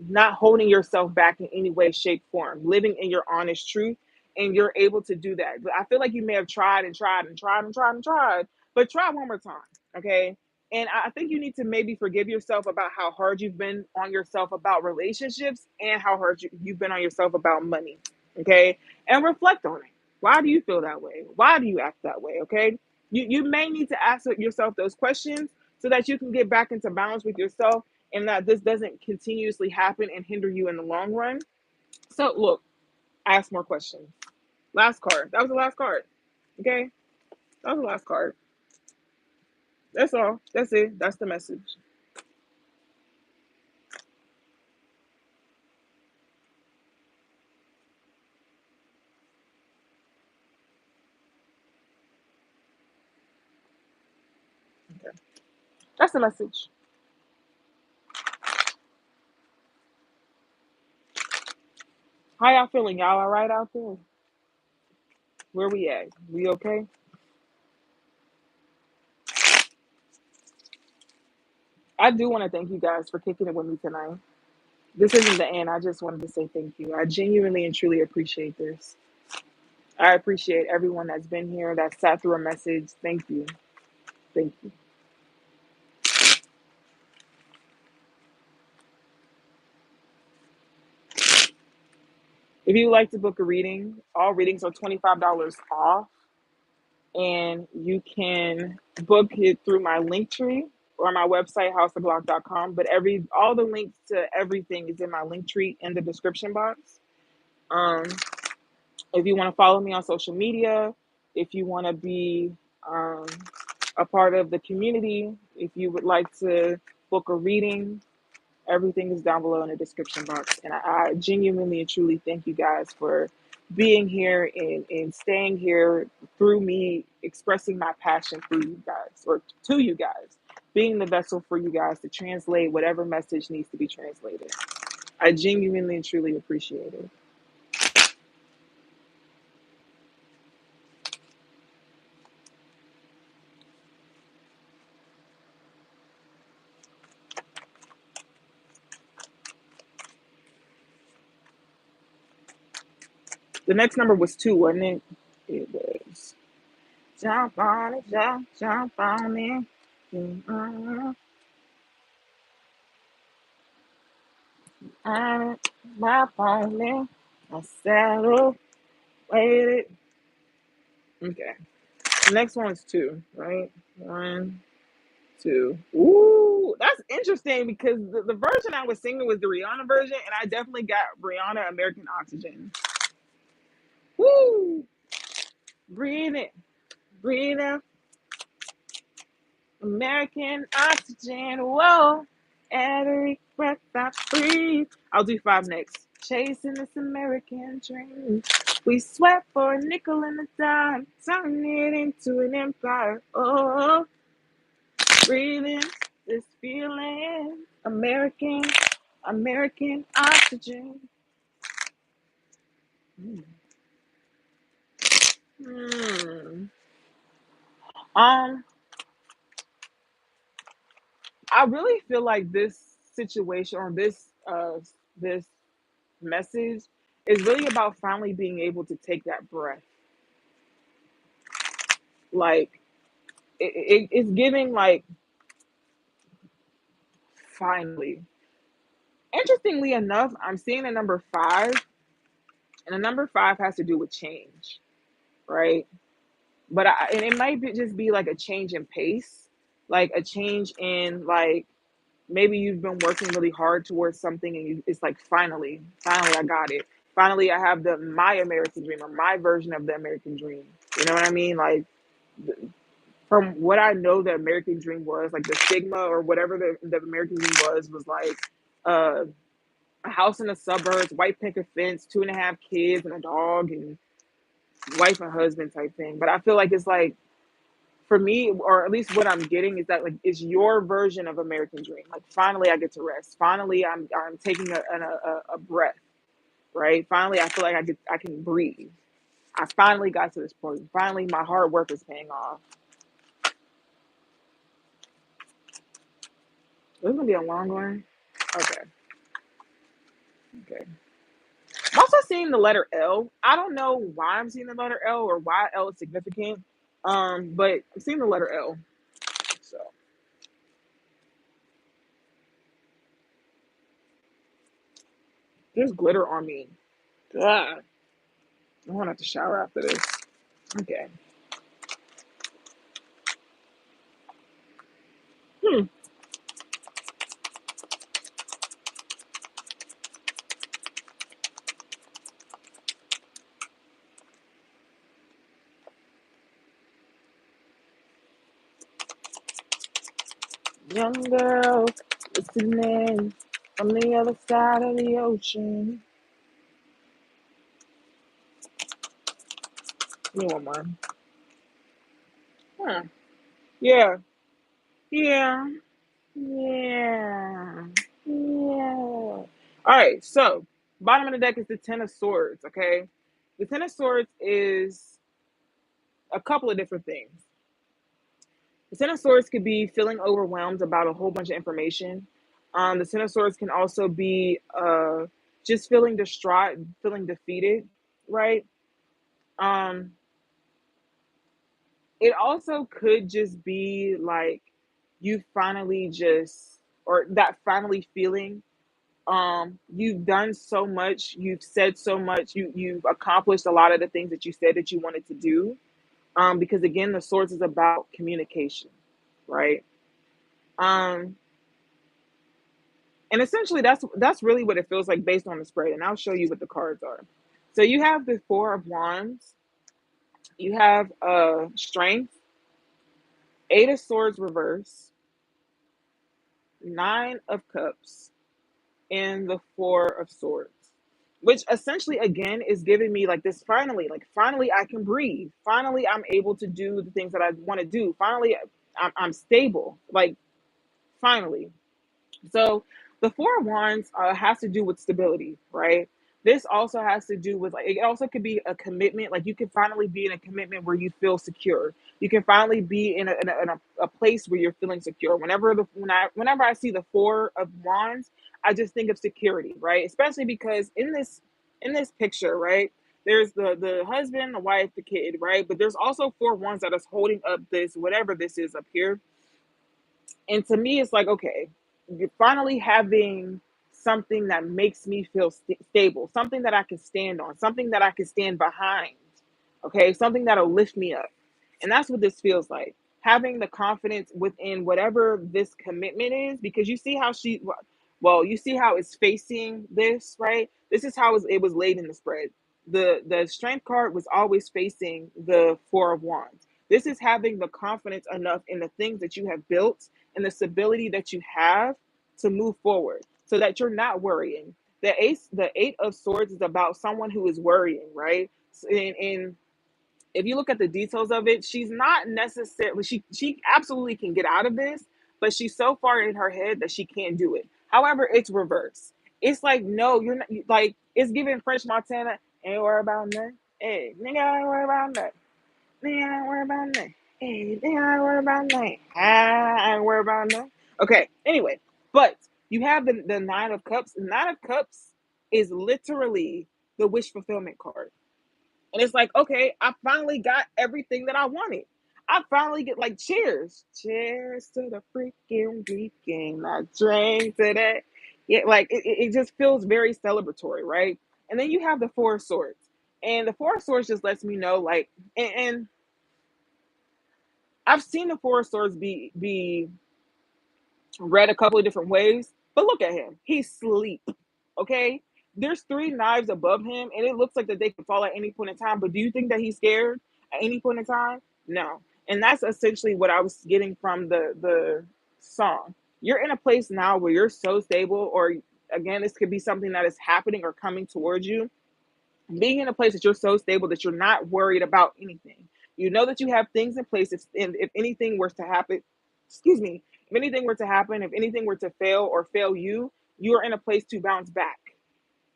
not holding yourself back in any way, shape, form, living in your honest truth. And you're able to do that. But I feel like you may have tried and tried and tried and tried and tried, but try one more time. Okay. And I think you need to maybe forgive yourself about how hard you've been on yourself about relationships and how hard you've been on yourself about money. Okay, and reflect on it. Why do you feel that way? Why do you act that way? Okay, you may need to ask yourself those questions so that you can get back into balance with yourself, and that this doesn't continuously happen and hinder you in the long run. So look, ask more questions. Last card. That was the last card. Okay, that was the last card. That's all. That's it. That's the message. Okay, that's the message. How y'all feeling? Y'all all right out there? Where we at? We okay? I do want to thank you guys for kicking it with me tonight. This isn't the end. I just wanted to say thank you. I genuinely and truly appreciate this. I appreciate everyone that's been here, that sat through a message. Thank you. Thank you. If you would like to book a reading, all readings are $25 off, and you can book it through my link tree or my website, HausOfGlock.com. But all the links to everything is in my link tree in the description box. Um, if you want to follow me on social media, if you want to be um, a part of the community, if you would like to book a reading, everything is down below in the description box. And I genuinely and truly thank you guys for being here and staying here through me expressing my passion through you guys or to you guys, being the vessel for you guys to translate whatever message needs to be translated. I genuinely and truly appreciate it. The next number was 2, wasn't it? It was. Jump on it, jump on it. Mm-hmm. On it, my pony. I settle, waited. Okay. The next one is 2, right? 1, 2. Ooh, that's interesting because the version I was singing was the Rihanna version, and I definitely got Rihanna American Oxygen. Woo! Breathe it, breathe out. American Oxygen. Whoa. Every breath I breathe. I'll do 5 next. Chasing this American dream. We sweat for a nickel in the dime. Turn it into an empire. Oh, breathing this feeling. American Oxygen. Mm. Hmm. Um, I really feel like this situation or this message is really about finally being able to take that breath. Like it's giving like finally. Interestingly enough, I'm seeing the number 5, and the number 5 has to do with change, right? And it might just be like a change in pace, like a change in like maybe you've been working really hard towards something and it's like finally I got it. Finally I have the my American dream or my version of the American dream. You know what I mean? Like from what I know, the American dream was like the stigma or whatever the American dream was like uh, a house in the suburbs, white picket fence, 2.5 kids and a dog and wife and husband type thing. But I feel like it's like for me, or at least what I'm getting is that like it's your version of American dream. Like finally I get to rest. Finally I'm taking a breath. Right. Finally I feel like I can breathe. I finally got to this point. Finally my hard work is paying off. This is gonna be a long one. Okay. Okay. I'm also seeing the letter L. I don't know why I'm seeing the letter L or why L is significant. But I'm seeing the letter L. So there's glitter on me. God. I won't have to shower after this. Okay. Hmm. Young girl listening from the other side of the ocean. Give me one more. Huh. Yeah. Yeah. Yeah. Yeah. All right. So, bottom of the deck is the Ten of Swords. Okay. The Ten of Swords is a couple of different things. The Ten of Swords could be feeling overwhelmed about a whole bunch of information. The Ten of Swords can also be just feeling distraught, feeling defeated, right? Um, it also could just be like you finally just, or that finally feeling. You've done so much, you've said so much, you've accomplished a lot of the things that you said that you wanted to do. Because again, the Swords is about communication, right? Um, And essentially, that's really what it feels like based on the spread. And I'll show you what the cards are. So you have the Four of Wands, you have Strength, Eight of Swords reverse, Nine of Cups, and the Four of Swords. Which essentially again is giving me like this like finally I can breathe. Finally I'm able to do the things that I want to do. Finally I'm stable. Like finally. So the Four of Wands has to do with stability, right? This also has to do with like it also could be a commitment. Like you can finally be in a commitment where you feel secure. You can finally be in a place where you're feeling secure. Whenever I see the Four of Wands, I just think of security, right? Especially because in this picture, right? There's the husband, the wife, the kid, right? But there's also four wands that is holding up this whatever this is up here, and to me, it's like, okay, you're finally having something that makes me feel stable, something that I can stand on, something that I can stand behind. Okay, something that'll lift me up. And that's what this feels like. Having the confidence within whatever this commitment is, because you see how you see how it's facing this, right? This is how it was laid in the spread. The strength card was always facing the Four of Wands. This is having the confidence enough in the things that you have built and the stability that you have to move forward so that you're not worrying. The Eight of Swords is about someone who is worrying, right? And if you look at the details of it, she's not necessarily she absolutely can get out of this, but she's so far in her head that she can't do it. However, it's reverse. It's like no, you're not like it's giving French Montana. Ain't worry about nothing. Hey, nigga, ain't worry about nothing. Nigga, ain't worry about nothing. Hey, nigga, ain't worry about nothing. I ain't worry about nothing. Okay. Anyway, but you have the Nine of Cups. The Nine of Cups is literally the wish fulfillment card. And it's like, okay, I finally got everything that I wanted. I finally get like cheers. Cheers to the freaking weekend. I drank to that. Yeah, like it just feels very celebratory, right? And then you have the Four of Swords. And the Four of Swords just lets me know, like, and I've seen the Four of Swords be read a couple of different ways, but look at him. He's asleep. Okay? There's three knives above him, and it looks like that they could fall at any point in time. But do you think that he's scared at any point in time? No. And that's essentially what I was getting from the song. You're in a place now where you're so stable, or again, this could be something that is happening or coming towards you. Being in a place that you're so stable that you're not worried about anything. You know that you have things in place if anything were to happen, excuse me, if anything were to happen, if anything were to fail or fail you, you are in a place to bounce back.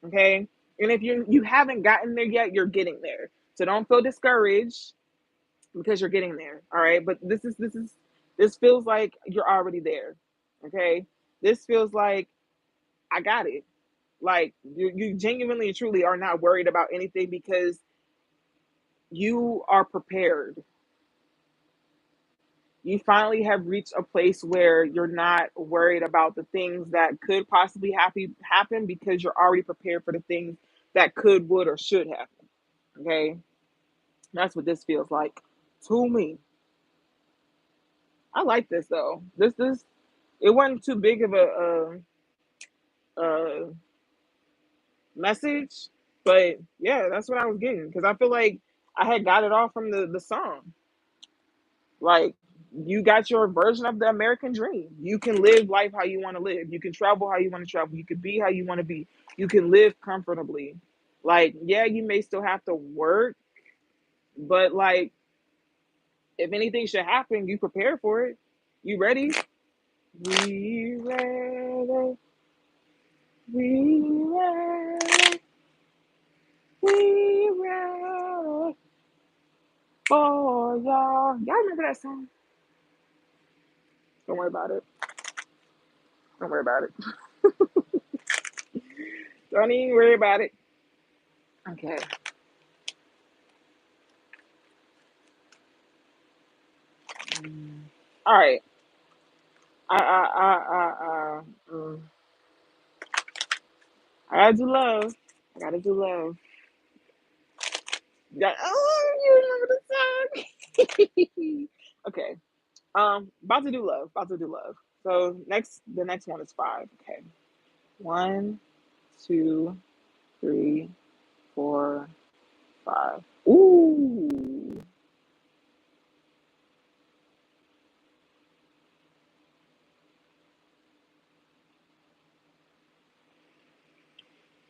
Okay? And if you haven't gotten there yet, you're getting there. So don't feel discouraged because you're getting there. All right? But this feels like you're already there. Okay? This feels like I got it. Like you genuinely and truly are not worried about anything because you are prepared. You finally have reached a place where you're not worried about the things that could possibly happen because you're already prepared for the things that could, would, or should happen. Okay, that's what this feels like to me. I like this though. This it wasn't too big of a message, but yeah, that's what I was getting because I feel like I had got it all from the song. Like you got your version of the American dream. You can live life how you want to live. You can travel how you want to travel. You can be how you want to be. You can live comfortably. Like, yeah, you may still have to work, but like if anything should happen, you prepare for it. You ready? We ready. We ready. We ready. Oh, y'all remember that song? Don't worry about it. Don't worry about it. Don't even worry about it. Okay. All right. I gotta do love. I gotta do love. Oh, you remember the song? Okay. About to do love. About to do love. So the next one is 5. Okay. 1, 2, 3, 4, 5. Ooh.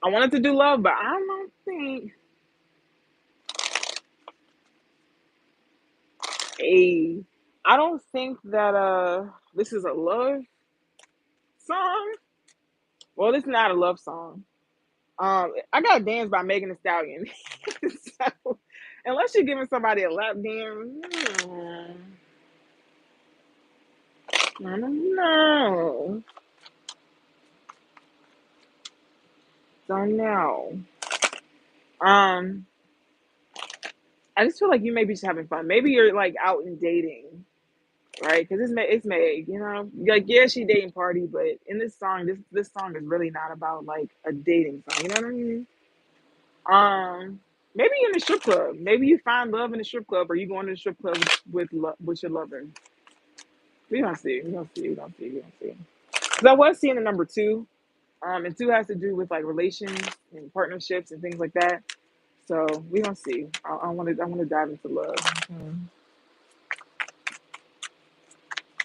I wanted to do love, but I don't think a. I don't think that this is a love song. Well, this is not a love song. I got Dance by Megan Thee Stallion. So, unless you're giving somebody a lap dance, I don't know. Don't know. Um, I just feel like you may be just having fun. Maybe you're like out and dating, right? Because it's Meg, you know. Like yeah, she dating party, but in this song, this song is really not about like a dating song. You know what I mean? Maybe in the strip club. Maybe you find love in the strip club, or you going to the strip club with your lover. We gonna see. We gonna see. We gonna see. We gonna see. Because I was seeing the number 2. And 2 has to do with like relations and partnerships and things like that. So we gonna see. I want to dive into love.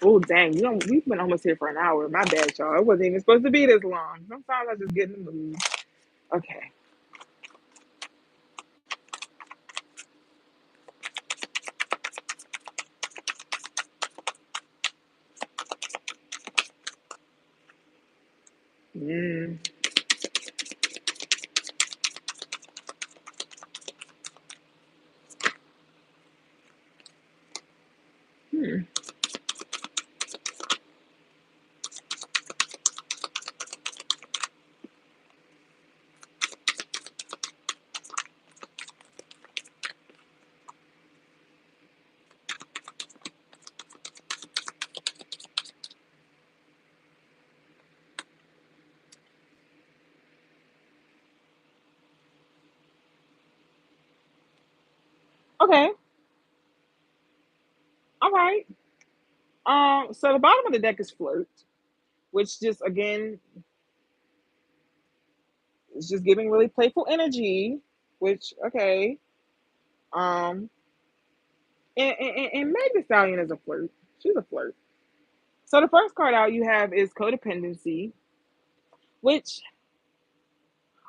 Oh dang, we've been almost here for an hour. My bad, y'all. It wasn't even supposed to be this long. Sometimes I just get in the mood. Okay. Mm. Hmm. Okay. All right. So the bottom of the deck is flirt, which just again is just giving really playful energy. Which okay. Um, and Meg Thee Stallion is a flirt. She's a flirt. So the first card out you have is codependency, which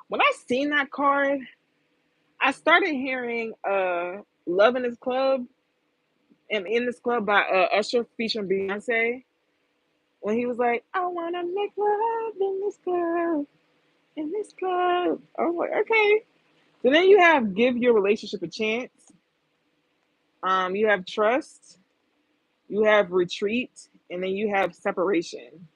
when I seen that card, I started hearing "Love in This Club" and "In This Club" by Usher featuring Beyonce. When he was like, "I wanna make love in this club, in this club." I was like, okay. So then you have "Give Your Relationship a Chance." You have "Trust." You have "Retreat," and then you have "Separation."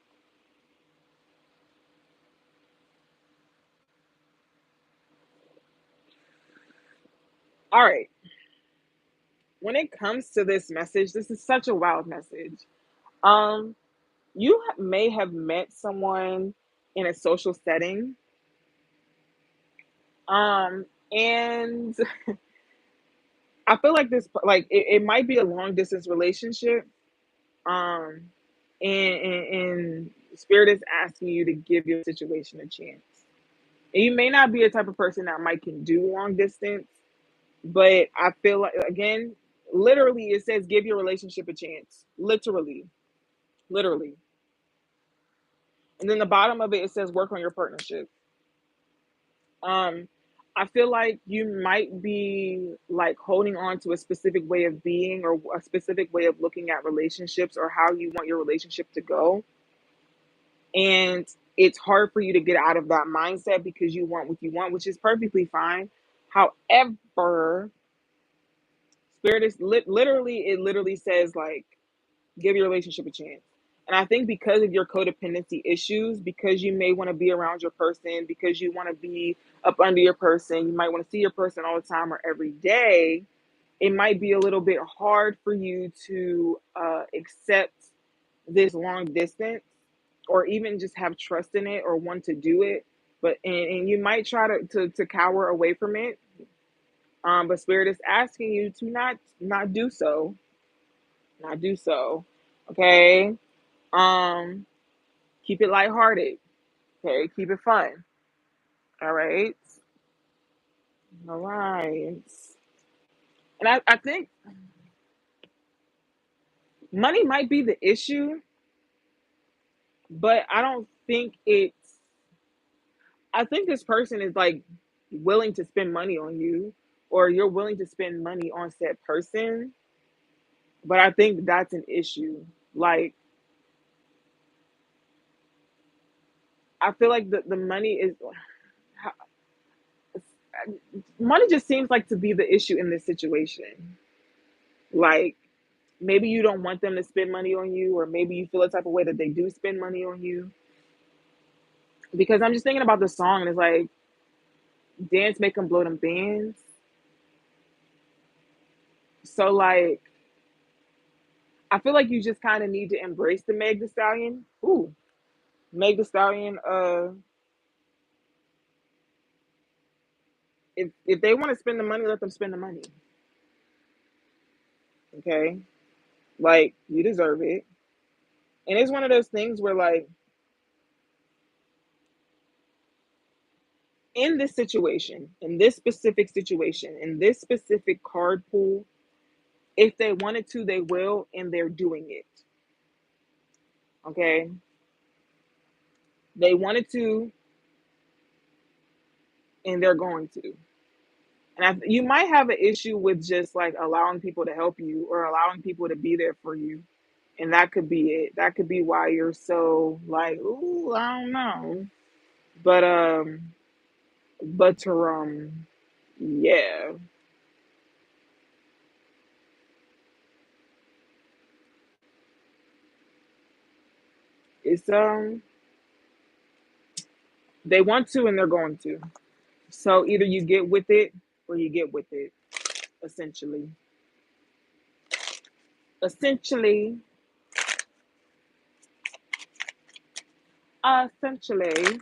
All right. When it comes to this message, this is such a wild message. Um, you may have met someone in a social setting, and I feel like this, like it might be a long distance relationship. Um, and Spirit is asking you to give your situation a chance. And you may not be a type of person that might can do long distance, but I feel like, again, literally, it says give your relationship a chance. Literally, literally. And then the bottom of it, it says work on your partnership. Um, I feel like you might be like holding on to a specific way of being or a specific way of looking at relationships or how you want your relationship to go. And it's hard for you to get out of that mindset because you want what you want, which is perfectly fine. However, Spirit is literally, it literally says like, give your relationship a chance. And I think because of your codependency issues, because you may want to be around your person, because you want to be up under your person, you might want to see your person all the time or every day, it might be a little bit hard for you to accept this long distance or even just have trust in it or want to do it. But and you might try to cower away from it. But Spirit is asking you to not do so. Not do so. Okay. Um, Keep it lighthearted. Okay, keep it fun. All right. All right. And I think money might be the issue, but I don't think it's I think this person is like willing to spend money on you, or you're willing to spend money on said person. But I think that's an issue. Like, I feel like the money is money just seems like to be the issue in this situation. Like, maybe you don't want them to spend money on you, or maybe you feel a type of way that they do spend money on you. Because I'm just thinking about the song, and it's like, dance, make them blow them bands. So, like, I feel like you just kind of need to embrace the Meg the Stallion. Ooh, Meg the Stallion. If they want to spend the money, let them spend the money. Okay, like you deserve it. And it's one of those things where, like, in this situation, in this specific situation, in this specific card pool, if they wanted to, they will, and they're doing it. Okay, they wanted to, and they're going to. And you might have an issue with just like allowing people to help you or allowing people to be there for you, and that could be it. That could be why you're so like, ooh, I don't know, but yeah, it's they want to and they're going to. So either you get with it or you get with it. Essentially, essentially, essentially,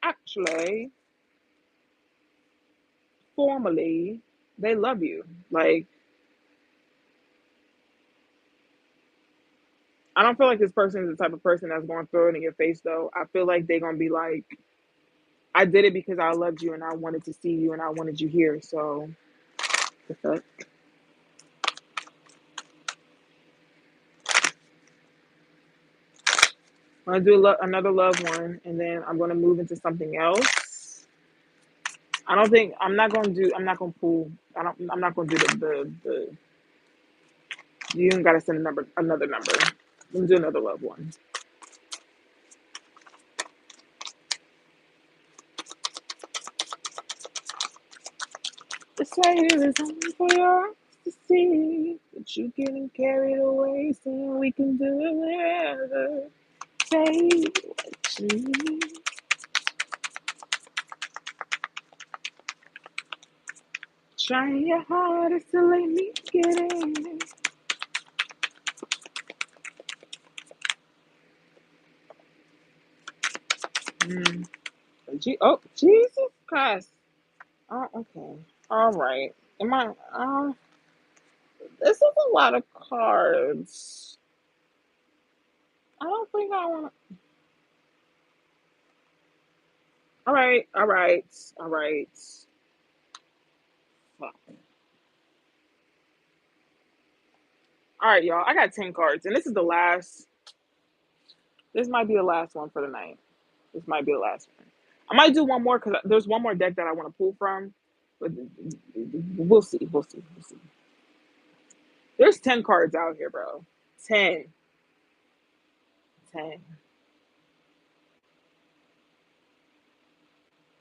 actually, formally, they love you. Like, I don't feel like this person is the type of person that's going to throw it in your face, though. I feel like they're going to be like, I did it because I loved you and I wanted to see you and I wanted you here. So, the fuck? I'm going to do another love one and then I'm going to move into something else. I don't think, I'm not going to pull, I'm not going to do you ain't got to send another number. Let me do another love one. The sight is only for your eyes to see, but you getting carried away, saying we can do it wherever. Say what you need. Trying your hardest to let me get in. Mm. Oh, Jesus Christ. Oh, okay. All right. Am I? This is a lot of cards. I don't think I want. All right, all right, all right. Fuck. All right, y'all. I got 10 cards, and this is the last. This might be the last one for the night. This might be the last one. I might do one more because there's one more deck that I want to pull from, but we'll see. We'll see. We'll see. There's 10 cards out here, bro. 10. 10.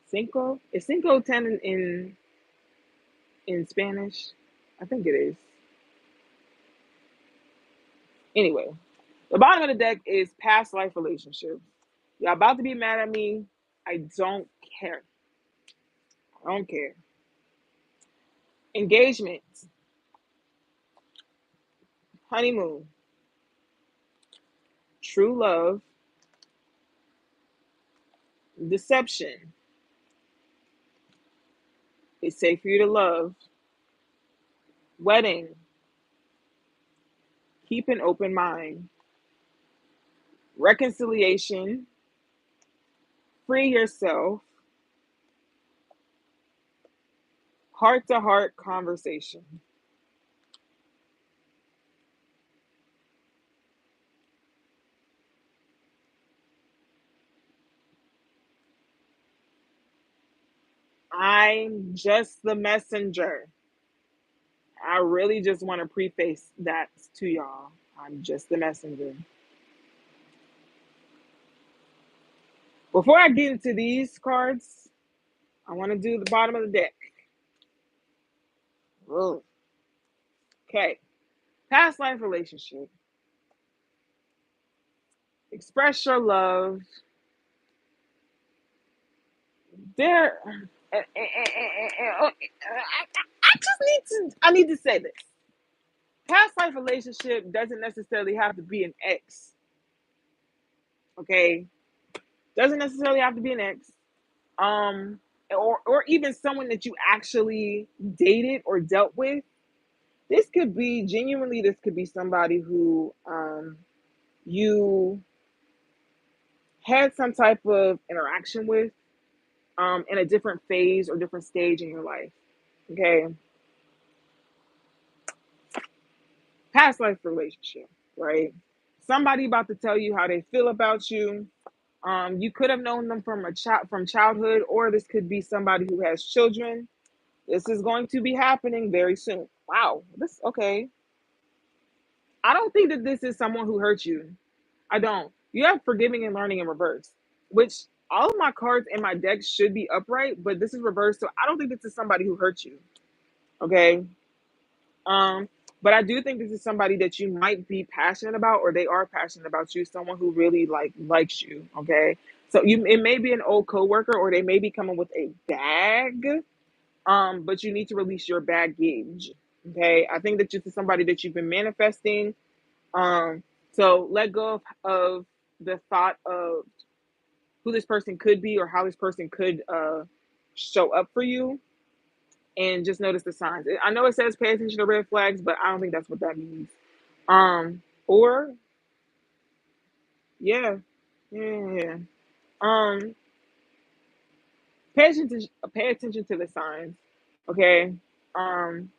Cinco? Is Cinco 10 in Spanish? I think it is. Anyway, the bottom of the deck is past life relationship. Y'all about to be mad at me. I don't care. I don't care. Engagement, honeymoon, true love, deception. It's safe for you to love. Wedding, keep an open mind. Reconciliation, free yourself. Heart to heart conversation. I'm just the messenger. I really just want to preface that to y'all. I'm just the messenger. Before I get into these cards, I want to do the bottom of the deck. Ugh. Okay. Past life relationship. Express your love. There. I need to say this. Past life relationship doesn't necessarily have to be an ex. Okay. Doesn't necessarily have to be an ex. Um, or even someone that you actually dated or dealt with. This could be genuinely. This could be somebody who you had some type of interaction with in a different phase or different stage in your life. Okay, past life relationship, right? Somebody about to tell you how they feel about you. You could have known them from from childhood, or this could be somebody who has children. This is going to be happening very soon. Wow, this okay. I don't think that this is someone who hurt you. I don't. You have forgiving and learning in reverse, which all of my cards in my deck should be upright, but this is reversed. So I don't think this is somebody who hurt you. Okay. Um, but I do think this is somebody that you might be passionate about, or they are passionate about you, someone who really likes you. Okay. So it may be an old coworker, or they may be coming with a bag. But you need to release your baggage. Okay. I think that this is somebody that you've been manifesting. Um, so let go of the thought of who this person could be or how this person could show up for you, and just notice the signs. I know it says pay attention to red flags, but I don't think that's what that means. Or yeah, yeah. Um, pay attention to the signs. Okay.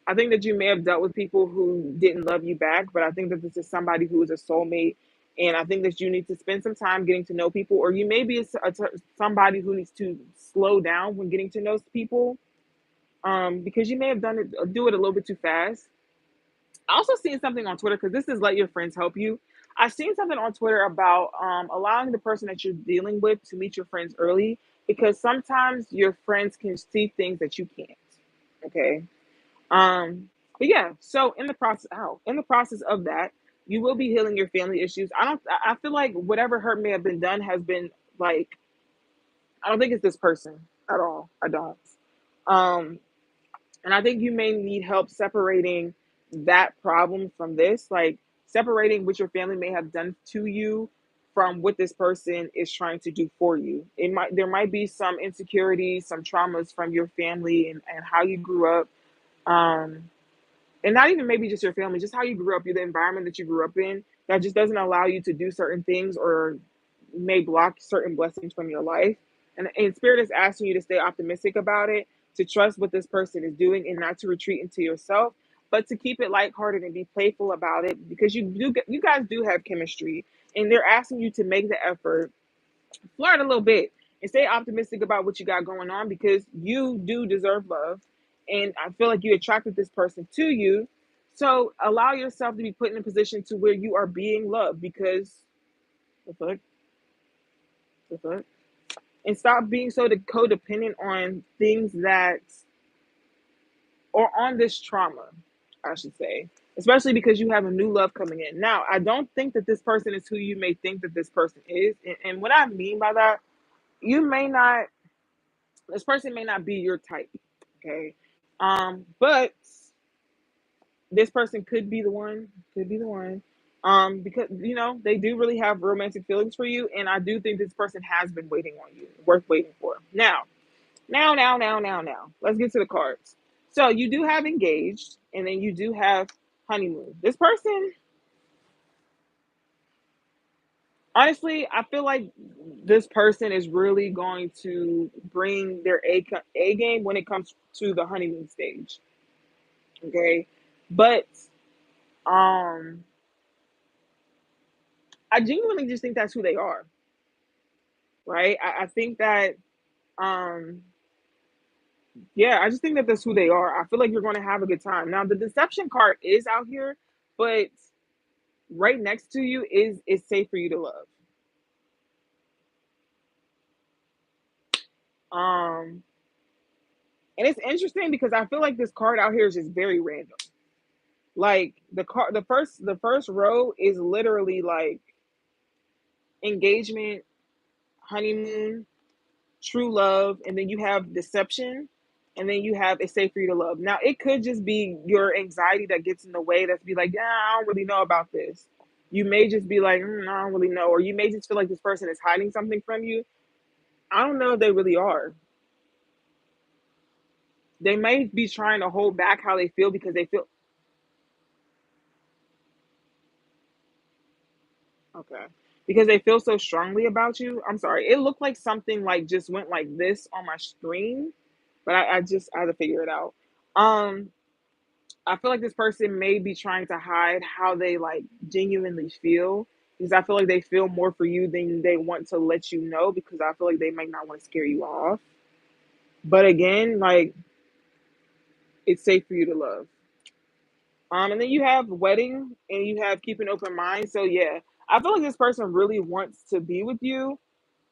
I think that you may have dealt with people who didn't love you back, but I think that this is somebody who is a soulmate, and I think that you need to spend some time getting to know people, or you may be somebody who needs to slow down when getting to know people, because you may have do it a little bit too fast. I also seen something on Twitter, because this is let your friends help you. I've seen something on Twitter about allowing the person that you're dealing with to meet your friends early, because sometimes your friends can see things that you can't. Okay. But yeah, so in the process of that, you will be healing your family issues. I feel like whatever hurt may have been done has been like, I don't think it's this person at all. I don't. Um, and I think you may need help separating that problem from this, like separating what your family may have done to you from what this person is trying to do for you. There might be some insecurities, some traumas from your family, and how you grew up. Um, and not even maybe just your family, just how you grew up, the environment that you grew up in, that just doesn't allow you to do certain things or may block certain blessings from your life. And Spirit is asking you to stay optimistic about it, to trust what this person is doing, and not to retreat into yourself, but to keep it lighthearted and be playful about it, because you guys do have chemistry, and they're asking you to make the effort, flirt a little bit, and stay optimistic about what you got going on, because you do deserve love. And I feel like you attracted this person to you. So allow yourself to be put in a position to where you are being loved, because the fuck, the fuck. And stop being so codependent on things that, or on this trauma, I should say, especially because you have a new love coming in. Now, I don't think that this person is who you may think that this person is. And what I mean by that, you may not, this person may not be your type, okay? But this person could be the one. Because they do really have romantic feelings for you, and I do think this person has been waiting on you, worth waiting for. Now. Let's get to the cards. So you do have engaged, and then you do have honeymoon. This person, honestly, I feel like this person is really going to bring their A game when it comes to the honeymoon stage. Okay, but um, I genuinely just think that's who they are, right? I think that um, yeah, I just think that that's who they are. I feel like you're going to have a good time. Now, the deception card is out here, but right next to you is safe for you to love. Um, and it's interesting because I feel like this card out here is just very random. Like the first row is literally like engagement, honeymoon, true love, and then you have deception, and then you have it's safe for you to love. Now, it could just be your anxiety that gets in the way, that's be like, yeah, I don't really know about this. You may just be like, I don't really know, or you may just feel like this person is hiding something from you. I don't know if they really are. They may be trying to hold back how they feel because they feel okay. Because they feel so strongly about you. I'm sorry. It looked like something like just went like this on my screen, but I had to figure it out. Um, I feel like this person may be trying to hide how they like genuinely feel, because I feel like they feel more for you than they want to let you know, because I feel like they might not want to scare you off. But again, like, it's safe for you to love. And then you have wedding, and you have keep an open mind. So yeah, I feel like this person really wants to be with you.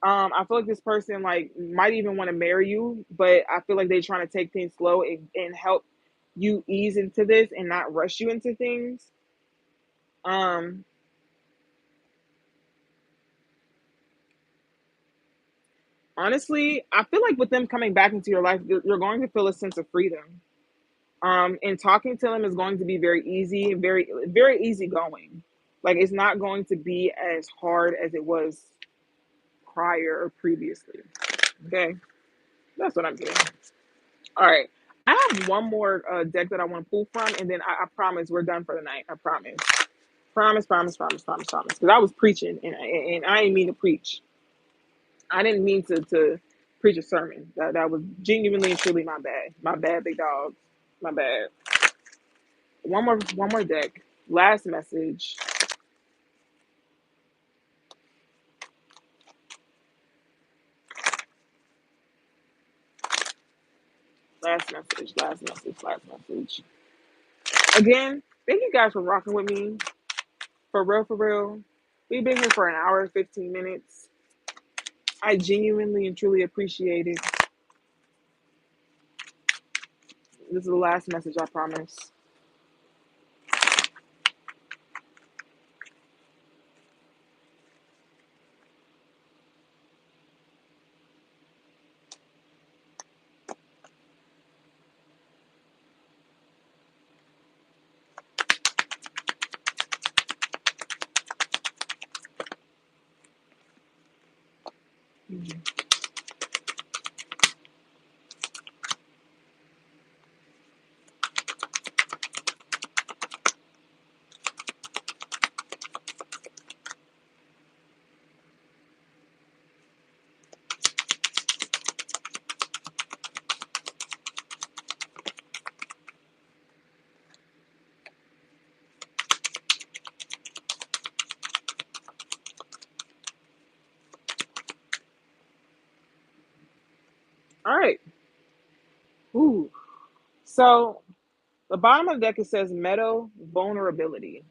I feel like this person like might even want to marry you, but I feel like they're trying to take things slow, and help you ease into this and not rush you into things. Um, Honestly, I feel like with them coming back into your life, you're going to feel a sense of freedom. And talking to them is going to be very easy, very very easygoing. Like, it's not going to be as hard as it was prior or previously. Okay, that's what I'm getting. All right, I have one more deck that I want to pull from, and then I promise we're done for the night. I promise, promise. Because I was preaching, and I didn't mean to preach. I didn't mean to preach a sermon. That was genuinely and truly my bad. My bad, big dog. My bad. One more deck. Last message. Last message. Again, thank you guys for rocking with me. For real, for real. We've been here for an hour and 15 minutes. I genuinely and truly appreciate it. This is the last message, I promise. All right. Ooh. So the bottom of the deck, it says meadow vulnerability.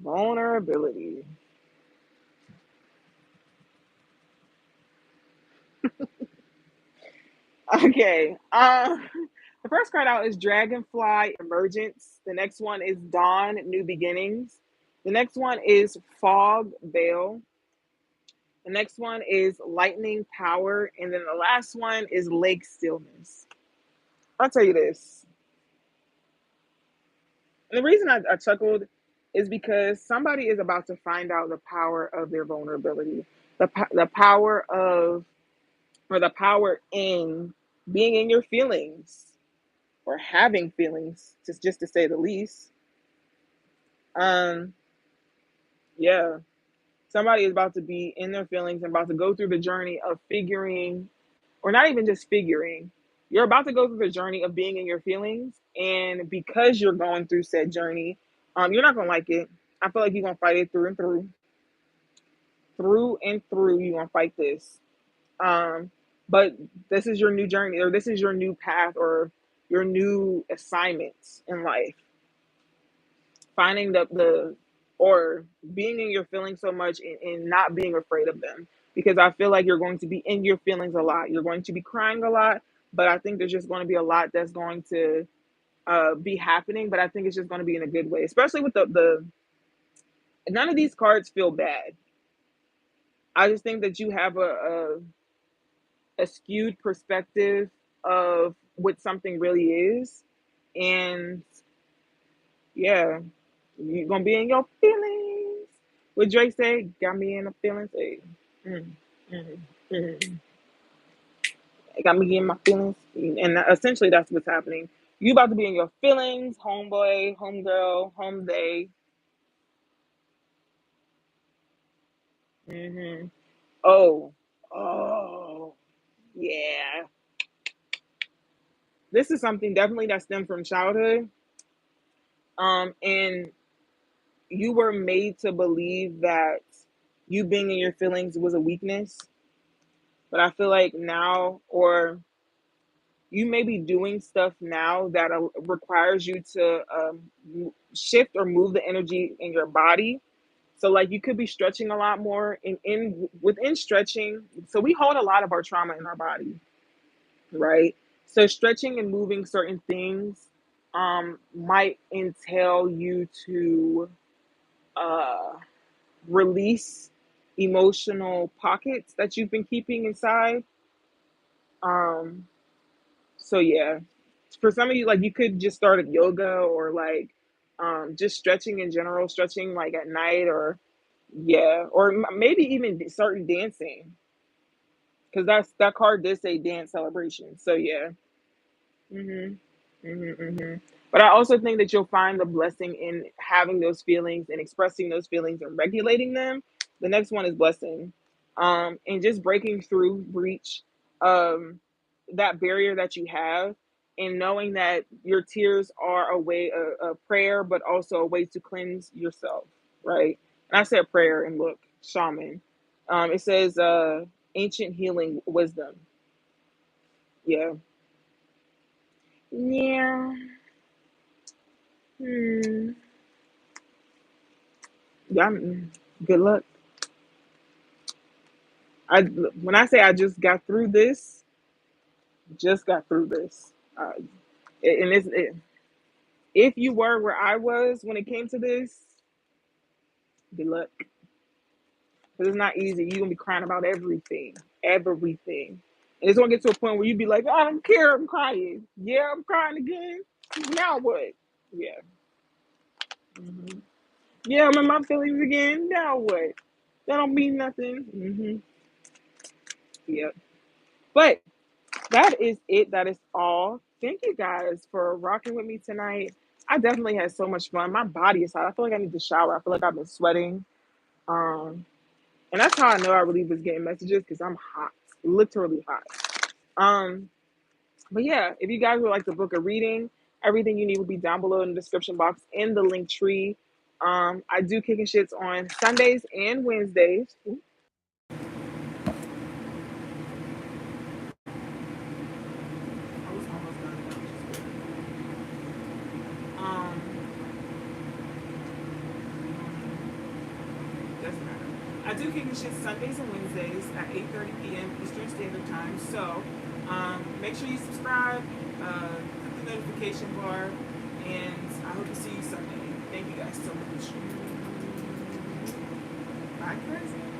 Vulnerability. Okay. The first card out is Dragonfly Emergence. The next one is Dawn New Beginnings. The next one is Fog Veil. The next one is Lightning Power. And then the last one is Lake Stillness. I'll tell you this. And the reason I chuckled is because somebody is about to find out the power of their vulnerability, the power of, or the power in being in your feelings or having feelings, just to say the least. Um, yeah, somebody is about to be in their feelings and about to go through the journey of figuring, or not even just figuring. You're about to go through the journey of being in your feelings, and because you're going through said journey, you're not gonna like it. I feel like you're gonna fight it through and through, through and through. You're gonna fight this. Um, but this is your new journey, or this is your new path, or your new assignments in life. Finding the or being in your feelings so much, and not being afraid of them, because I feel like you're going to be in your feelings a lot. You're going to be crying a lot, but I think there's just going to be a lot that's going to be happening. But I think it's just going to be in a good way, especially with the none of these cards feel bad. I just think that you have a skewed perspective of what something really is, and yeah, you're gonna be in your feelings. What Drake say? Got me in the feelings. Hey. Mm, mm, mm. It got me in my feelings, and essentially that's what's happening. You about to be in your feelings, homeboy, homegirl, home day. Hmm. Oh, oh, yeah. This is something definitely that stemmed from childhood. And you were made to believe that you being in your feelings was a weakness. But I feel like now, or you may be doing stuff now that requires you to shift or move the energy in your body. So like you could be stretching a lot more, in within stretching. So we hold a lot of our trauma in our body, right? So stretching and moving certain things might entail you to uh, release emotional pockets that you've been keeping inside. Um, so yeah, for some of you, like you could just start at yoga, or like just stretching in general, stretching like at night, or yeah, or maybe even starting dancing, because that card did say dance celebration. So yeah. Mhm. Mhm. Mhm. But I also think that you'll find the blessing in having those feelings and expressing those feelings and regulating them. The next one is blessing. And just breaking through breach um that barrier that you have, and knowing that your tears are a way, a prayer, but also a way to cleanse yourself, right? And I said prayer, and look, shaman. It says ancient healing wisdom. Yeah. Yeah. Hmm. Yeah. Good luck. I When I say I just got through this, just got through this. And if you were where I was when it came to this, good luck. Because it's not easy. You're gonna be crying about everything, everything, and it's gonna get to a point where you be like, I don't care, I'm crying. Yeah, I'm crying again. Now what? Yeah. Hmm. Yeah, I'm in my feelings again. Now what? That don't mean nothing. Yeah. But that is it. That is all. Thank you guys for rocking with me tonight. I definitely had so much fun. My body is hot. I feel like I need to shower. I feel like I've been sweating. Um, and that's how I know I really was getting messages, because I'm hot, literally hot. Um, but yeah, if you guys would like to book a reading, everything you need will be down below in the description box in the link tree. I do kicking shits on Sundays and Wednesdays. Doesn't matter. I do Kickin shit Sundays and Wednesdays at 8:30 p.m. Eastern Standard Time. So make sure you subscribe, click the notification bar, and I hope to see you Sunday. Thank you guys so much. Bye, Chris.